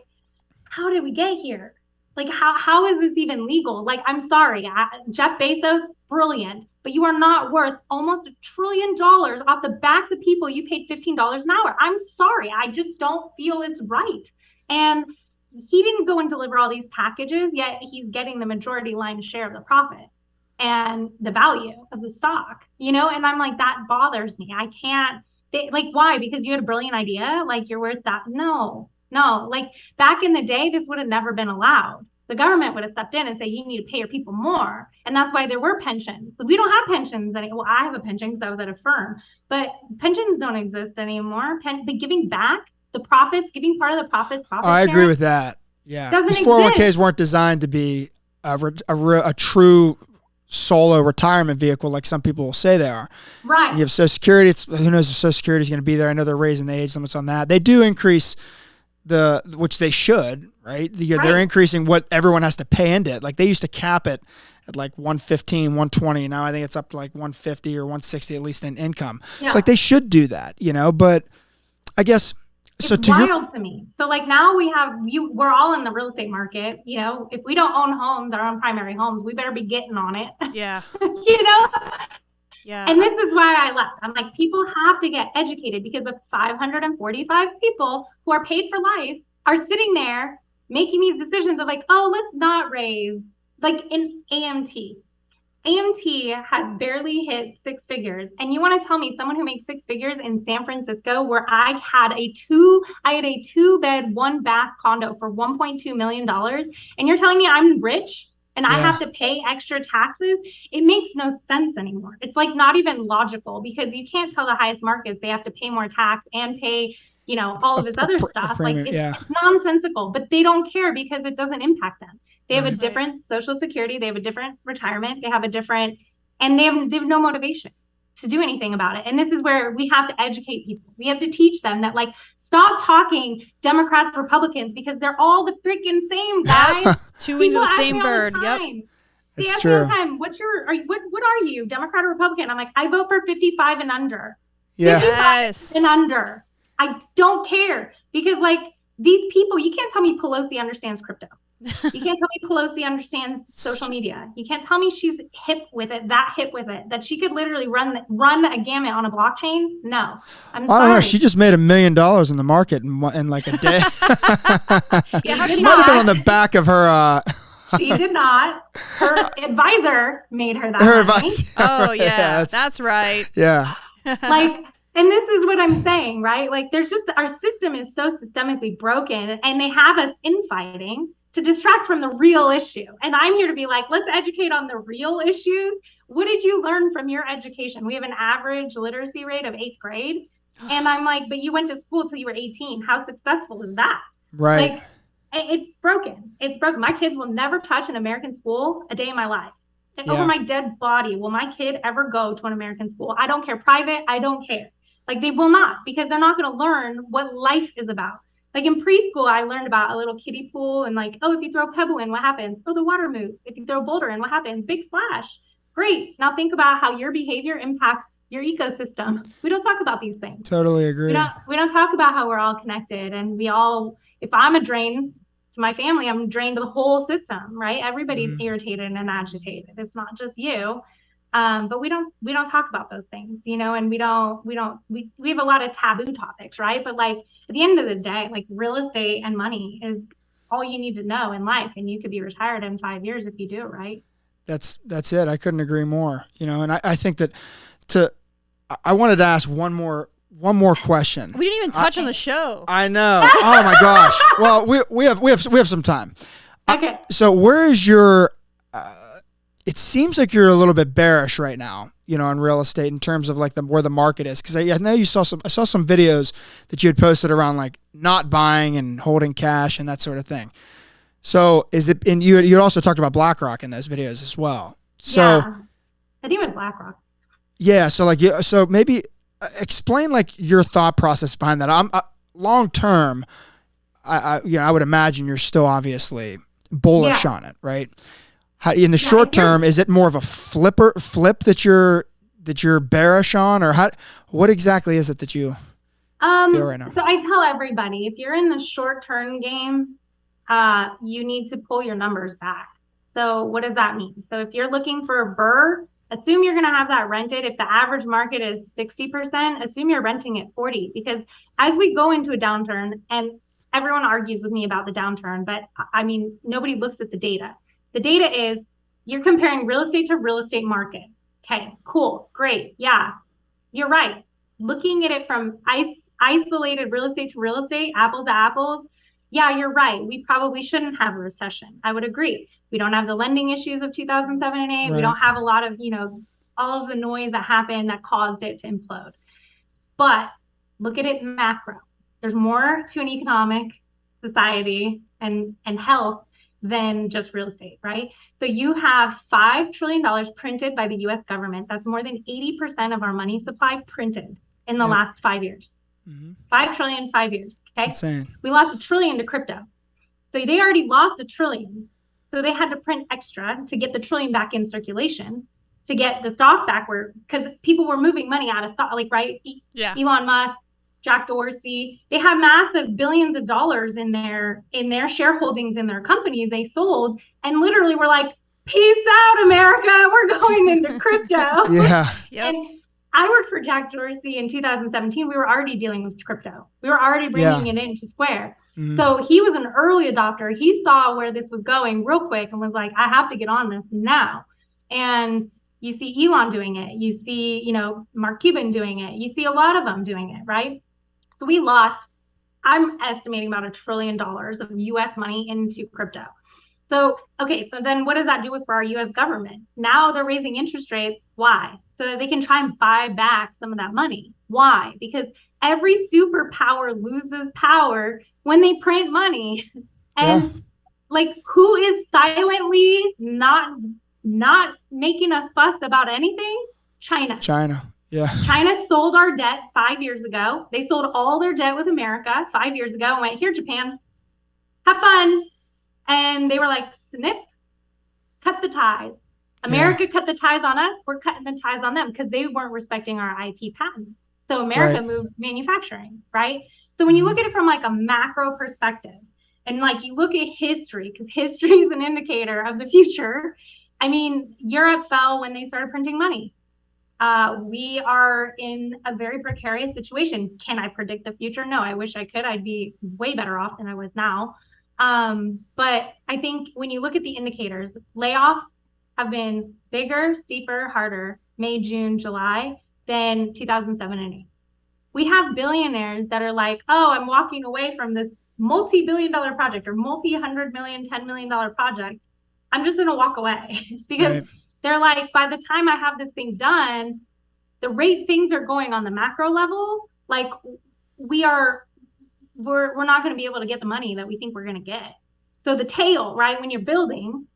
[SPEAKER 1] how did we get here? Like, how is this even legal? Like, I'm sorry, Jeff Bezos, brilliant, but you are not worth almost $1 trillion off the backs of people you paid $15 an hour. I'm sorry. I just don't feel it's right. And he didn't go and deliver all these packages, yet he's getting the majority line share of the profit and the value of the stock, and I'm like, that bothers me. I can't, like, why? Because you had a brilliant idea, like, you're worth that? No, like, back in the day, this would have never been allowed. The government would have stepped in and said, you need to pay your people more. And that's why there were pensions. So we don't have pensions anymore. Well, I have a pension because I was at a firm, but pensions don't exist anymore. The giving back, the profits, giving part of the profits.
[SPEAKER 2] I agree with that. Yeah.
[SPEAKER 1] Because
[SPEAKER 2] 401ks weren't designed to be a true solo retirement vehicle like some people will say they are.
[SPEAKER 1] Right.
[SPEAKER 2] You have Social Security. Who knows if Social Security is going to be there. I know they're raising the age limits on that. They do increase which they should, right? They're increasing what everyone has to pay into it. Like, they used to cap it at like 115, 120. Now I think it's up to like 150 or 160 at least in income. Yeah. It's like they should do that, but I guess
[SPEAKER 1] it's wild to me. So like, now we're all in the real estate market. If we don't own homes, our own primary homes, we better be getting on it.
[SPEAKER 3] Yeah. Yeah.
[SPEAKER 1] And this is why I left. I'm like, people have to get educated because the 545 people who are paid for life are sitting there making these decisions of like, oh, let's not raise, like in AMT. AMT had barely hit six figures. And you want to tell me someone who makes six figures in San Francisco, where I had a two bed, one bath condo for $1.2 million. And you're telling me I'm rich and I have to pay extra taxes? It makes no sense anymore. It's like not even logical, because you can't tell the highest markets they have to pay more tax and pay, all of this other stuff.
[SPEAKER 2] Premium,
[SPEAKER 1] like it's nonsensical, but they don't care because it doesn't impact them. They have a different social security. They have a different retirement. They have a different, and they have no motivation to do anything about it. And this is where we have to educate people. We have to teach them that, like, stop talking Democrats, Republicans, because they're all the freaking same, guys.
[SPEAKER 3] Two wings of the same bird. Yep.
[SPEAKER 1] They ask me all the time, what are you, Democrat or Republican? I'm like, I vote for 55 and under.
[SPEAKER 2] Yeah.
[SPEAKER 1] 55 and under. I don't care, because like these people, you can't tell me Pelosi understands crypto. You can't tell me Pelosi understands social media. You can't tell me she's hip with it, that she could literally run a gamut on a blockchain. No, I'm sorry.
[SPEAKER 2] I don't know. She just made $1 million in the market in like a day. She might have been on the back of her.
[SPEAKER 1] She did not. Her advisor made her that.
[SPEAKER 2] Her
[SPEAKER 1] money.
[SPEAKER 2] advisor.
[SPEAKER 3] Oh yeah, that's right.
[SPEAKER 2] Yeah.
[SPEAKER 1] Like, and this is what I'm saying, right? Like, there's just, our system is so systemically broken, and they have us infighting to distract from the real issue. And I'm here to be like, let's educate on the real issues. What did you learn from your education? We have an average literacy rate of 8th grade. And I'm like, but you went to school till you were 18. How successful is that?
[SPEAKER 2] Right.
[SPEAKER 1] Like, it's broken. It's broken. My kids will never touch an American school a day in my life. And over my dead body, will my kid ever go to an American school? I don't care. Private, I don't care. Like, they will not, because they're not going to learn what life is about. Like in preschool, I learned about a little kiddie pool and like, oh, if you throw a pebble in, what happens? Oh, the water moves. If you throw a boulder in, what happens? Big splash. Great. Now think about how your behavior impacts your ecosystem. We don't talk about these things.
[SPEAKER 2] Totally agree.
[SPEAKER 1] We don't talk about how we're all connected, and if I'm a drain to my family, I'm drained to the whole system, right? Everybody's irritated and agitated. It's not just you. But we don't talk about those things, and we have a lot of taboo topics, right? But like at the end of the day, like real estate and money is all you need to know in life, and you could be retired in 5 years if you do it right.
[SPEAKER 2] That's it. I couldn't agree more. And I think that I wanted to ask one more question.
[SPEAKER 3] We didn't even touch on the show.
[SPEAKER 2] I know. Oh my gosh. Well, we have some time.
[SPEAKER 1] Okay.
[SPEAKER 2] So where is your? It seems like you're a little bit bearish right now, on real estate in terms of like where the market is. Because I know I saw some videos that you had posted around like not buying and holding cash and that sort of thing. So is it? And you also talked about BlackRock in those videos as well. So
[SPEAKER 1] yeah, I think it was BlackRock.
[SPEAKER 2] Yeah. So maybe explain like your thought process behind that. I'm long term. I would imagine you're still obviously bullish on it, right? In the short term, is it more of a flip that you're bearish on, or what exactly is it that you feel right now?
[SPEAKER 1] So I tell everybody, if you're in the short term game, you need to pull your numbers back. So what does that mean? So if you're looking for a BRRRR, assume you're going to have that rented. If the average market is 60%, assume you're renting at 40%, because as we go into a downturn, and everyone argues with me about the downturn, but I mean, nobody looks at the data. The data is you're comparing real estate to real estate market. Okay, cool, great. Yeah, you're right. Looking at it from isolated real estate to real estate, apples to apples. Yeah, you're right. We probably shouldn't have a recession. I would agree. We don't have the lending issues of 2007 and 8. Right. We don't have a lot of, all of the noise that happened that caused it to implode. But look at it macro. There's more to an economic society and health than just real estate, right? So you have $5 trillion printed by the US government. That's more than 80% of our money supply printed in the last 5 years. Mm-hmm. 5 trillion, 5 years. Okay.
[SPEAKER 2] That's insane.
[SPEAKER 1] We lost $1 trillion to crypto. So they already lost $1 trillion. So they had to print extra to get the $1 trillion back in circulation, to get the stock back, because people were moving money out of stock, like, right? Yeah. Elon Musk, Jack Dorsey, they have massive billions of dollars in their shareholdings in their companies they sold, and literally were like, peace out, America, we're going into crypto.
[SPEAKER 2] Yeah.
[SPEAKER 1] Yep. And I worked for Jack Dorsey in 2017. We were already dealing with crypto. We were already bringing it into Square. Mm-hmm. So he was an early adopter. He saw where this was going real quick and was like, I have to get on this now. And you see Elon doing it. You see, Mark Cuban doing it. You see a lot of them doing it, right? So we lost, I'm estimating about $1 trillion of US money into crypto. So, okay, so then what does that do for our US government? Now they're raising interest rates. Why? So that they can try and buy back some of that money. Why? Because every superpower loses power when they print money. And like, who is silently not making a fuss about anything? China.
[SPEAKER 2] Yeah.
[SPEAKER 1] China sold our debt 5 years ago. They sold all their debt with America 5 years ago and went, here, Japan, have fun. And they were like, snip, cut the ties. America cut the ties on us. We're cutting the ties on them because they weren't respecting our IP patents. So America moved manufacturing, right? So when you look at it from like a macro perspective, and like you look at history, because history is an indicator of the future. I mean, Europe fell when they started printing money. We are in a very precarious situation. Can I predict the future? No, I wish I could. I'd be way better off than I was now. But I think when you look at the indicators, layoffs have been bigger, steeper, harder, May, June, July than 2007 and 8. We have billionaires that are like, oh, I'm walking away from this multi-billion-dollar project or multi-$100 million, $10 million project. I'm just going to walk away because they're like, by the time I have this thing done, the rate things are going on the macro level, like we're not going to be able to get the money that we think we're going to get. So the tail, right? When you're building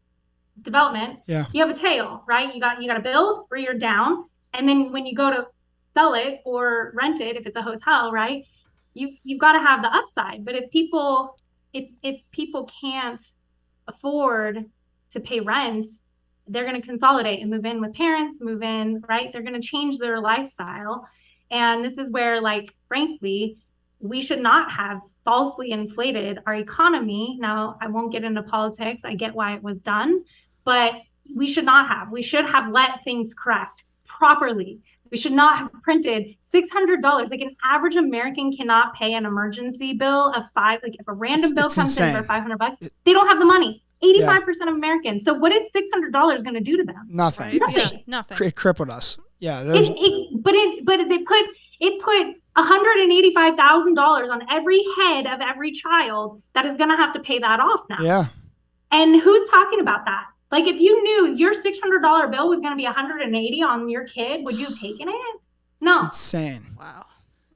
[SPEAKER 1] development, you have a tail, right? You got to build or you're down. And then when you go to sell it or rent it, if it's a hotel, right? You've got to have the upside. But if people can't afford to pay rent, they're going to consolidate and move in with parents, right? They're going to change their lifestyle. And this is where, like, frankly, we should not have falsely inflated our economy. Now, I won't get into politics. I get why it was done, but we should not have. We should have let things correct properly. We should not have printed $600. Like, an average American cannot pay an emergency bill of $5. Like, if a random bill comes in for $500, they don't have the money. 85% of Americans. So what is $600 going to do to them?
[SPEAKER 2] Nothing.
[SPEAKER 3] Right? Yeah, nothing.
[SPEAKER 2] It crippled us. Yeah.
[SPEAKER 1] But it put $185,000 on every head of every child that is going to have to pay that off now.
[SPEAKER 2] Yeah.
[SPEAKER 1] And who's talking about that? Like, if you knew your $600 bill was going to be $180 on your kid, would you have taken it? No.
[SPEAKER 2] It's insane.
[SPEAKER 3] Wow.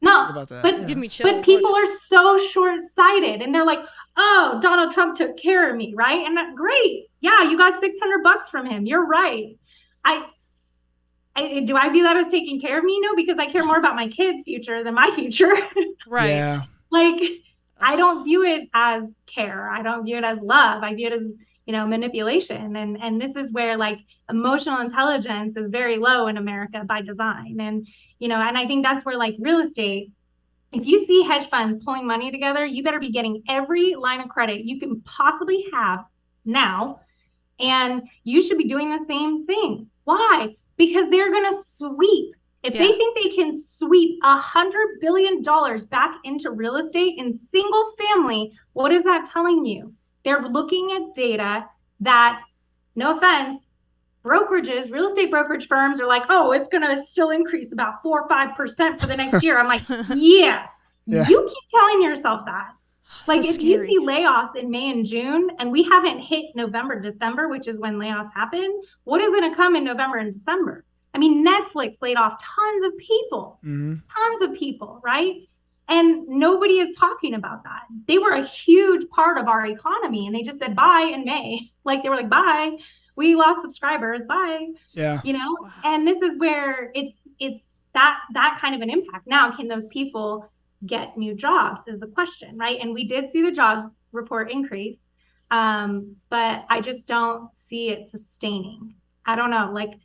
[SPEAKER 1] No.
[SPEAKER 2] About that.
[SPEAKER 1] But,
[SPEAKER 3] Give me chills.
[SPEAKER 1] but people are so short-sighted, and they're like, oh, Donald Trump took care of me, right? And great. Yeah, you got $600 from him. You're right. Do I view that as taking care of me? No, because I care more about my kids' future than my future.
[SPEAKER 3] Right.
[SPEAKER 2] Yeah.
[SPEAKER 1] Like, I don't view it as care. I don't view it as love. I view it as, manipulation. And this is where, like, emotional intelligence is very low in America by design. And, and I think that's where, like, real estate, if you see hedge funds pulling money together, you better be getting every line of credit you can possibly have now. And you should be doing the same thing. Why? Because they're going to sweep. If they think they can sweep $100 billion back into real estate in single family, what is that telling you? They're looking at data that, no offense, brokerages, real estate brokerage firms are like, oh, it's going to still increase about 4 or 5% for the next year. I'm like, yeah, you keep telling yourself that. Like, if you see layoffs in May and June, and we haven't hit November, December, which is when layoffs happen, what is going to come in November and December? I mean, Netflix laid off tons of people, right? And nobody is talking about that. They were a huge part of our economy, and they just said bye in May. Like, they were like, bye, we lost subscribers, bye.
[SPEAKER 2] Yeah.
[SPEAKER 1] And this is where it's that kind of an impact. Now, can those people get new jobs is the question, right? And we did see the jobs report increase, but I just don't see it sustaining. I don't know. Like,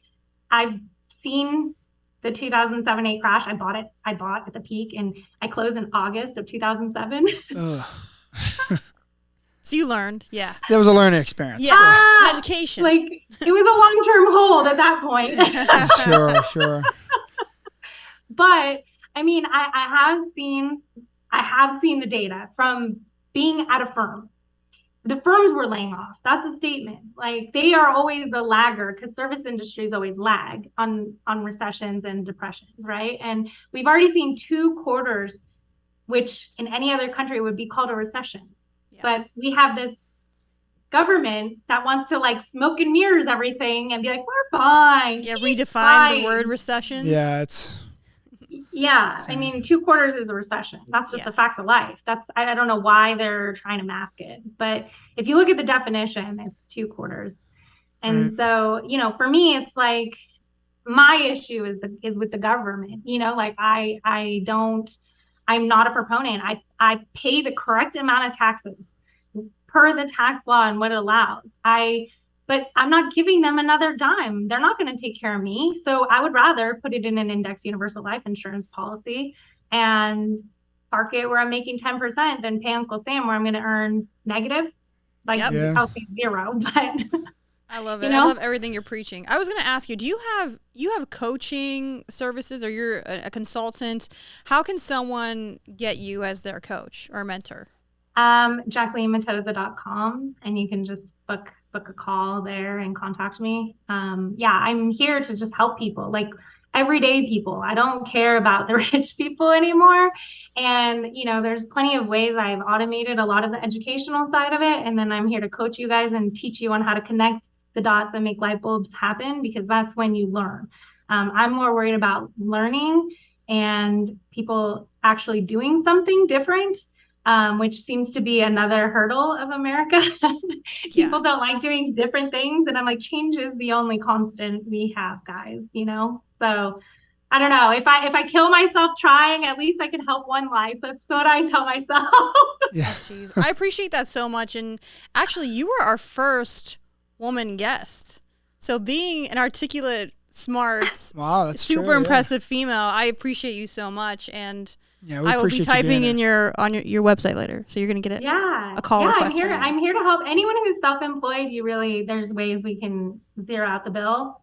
[SPEAKER 1] I've seen the 2007-8 crash. I bought at the peak, and I closed in August of 2007.
[SPEAKER 3] So you learned, yeah.
[SPEAKER 2] That was a learning experience.
[SPEAKER 3] Yeah, education.
[SPEAKER 1] Like, it was a long-term hold at that point.
[SPEAKER 2] Sure.
[SPEAKER 1] But I mean, I have seen the data from being at a firm the firms were laying off. That's a statement. Like they are always the lagger because service industries always lag on recessions and depressions, right? And we've already seen 2 quarters, which in any other country would be called a recession. Yeah. But we have this government that wants to like smoke and mirrors everything and be like, we're fine.
[SPEAKER 3] Yeah, redefine the word recession.
[SPEAKER 2] Yeah, it's.
[SPEAKER 1] Yeah, I mean, 2 quarters is a recession. That's just the facts of life. I don't know why they're trying to mask it. But if you look at the definition, it's 2 quarters. And so, you know, for me, it's like my issue is with the government. You know, like I'm not a proponent. I pay the correct amount of taxes per the tax law and what it allows. But I'm not giving them another dime. They're not going to take care of me. So I would rather put it in an index universal life insurance policy and park it where I'm making 10% than pay Uncle Sam where I'm going to earn negative. Like I'll say 0, but
[SPEAKER 3] I love it. You know? I love everything you're preaching. I was going to ask you, do you have coaching services, or you're a consultant? How can someone get you as their coach or mentor?
[SPEAKER 1] JacquelineMatoza.com, and you can just book a call there and contact me. I'm here to just help people, like everyday people. I don't care about the rich people anymore. And, you know, there's plenty of ways I've automated a lot of the educational side of it. And then I'm here to coach you guys and teach you on how to connect the dots and make light bulbs happen, because that's when you learn. I'm more worried about learning and people actually doing something different. Which seems to be another hurdle of America. People don't like doing different things. And I'm like, change is the only constant we have, guys, you know? So I don't know. If I kill myself trying, at least I can help one life. That's what I tell myself.
[SPEAKER 2] Yeah.
[SPEAKER 3] I appreciate that so much. And actually, you were our first woman guest. So being an articulate, smart, super impressive female, I appreciate you so much. And I will be typing in your website later, so you're gonna get it. A call request.
[SPEAKER 1] I'm here to help anyone who's self-employed. There's ways we can zero out the bill.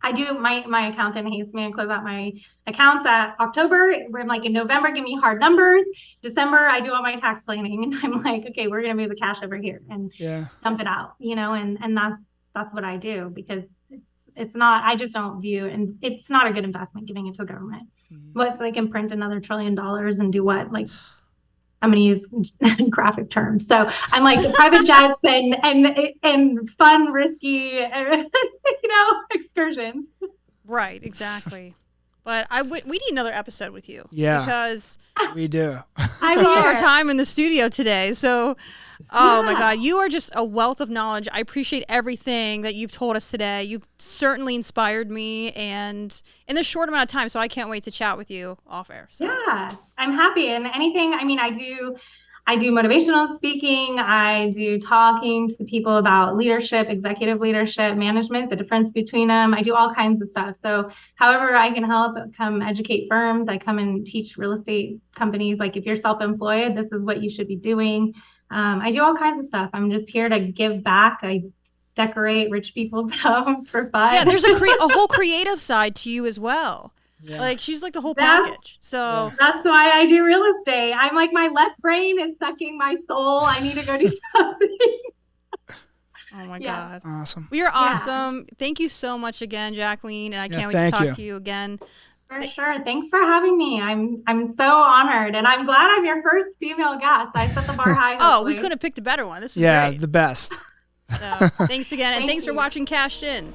[SPEAKER 1] I do. My accountant hates me. I close out my accounts at October. We're like in November, give me hard numbers. December, I do all my tax planning, and I'm like, okay, we're gonna move the cash over here and dump it out, you know, and that's what I do, because it's not, I just don't view, and it's not a good investment giving it to the government. What, they can print another $1 trillion and do what? Like, I'm going to use graphic terms. So I'm like private jets and fun, risky, excursions.
[SPEAKER 3] Right, exactly. But we need another episode with you.
[SPEAKER 2] Yeah,
[SPEAKER 3] because
[SPEAKER 2] we do.
[SPEAKER 3] I saw our time in the studio today. So, my God, you are just a wealth of knowledge. I appreciate everything that you've told us today. You've certainly inspired me, and in this short amount of time, so I can't wait to chat with you off air. So.
[SPEAKER 1] Yeah, I'm happy. And anything, I mean, I do motivational speaking. I do talking to people about leadership, executive leadership, management, the difference between them. I do all kinds of stuff. So however I can help, come educate firms. I come and teach real estate companies, like, if you're self-employed, this is what you should be doing. I do all kinds of stuff. I'm just here to give back. I decorate rich people's homes for fun.
[SPEAKER 3] Yeah, there's a whole creative side to you as well. Yeah. Like, she's like the whole package. So
[SPEAKER 1] that's why I do real estate. I'm like, my left brain is sucking my soul. I need to go do something.
[SPEAKER 3] Oh my God.
[SPEAKER 2] Awesome.
[SPEAKER 3] We are awesome. Thank you so much again, Jacqueline. And I can't wait to talk to you again.
[SPEAKER 1] For sure. Thanks for having me. I'm so honored, and I'm glad I'm your first female guest. I set the bar high.
[SPEAKER 3] We couldn't have picked a better one. This was great.
[SPEAKER 2] The best.
[SPEAKER 3] So thanks again. And thanks for watching Cashed In.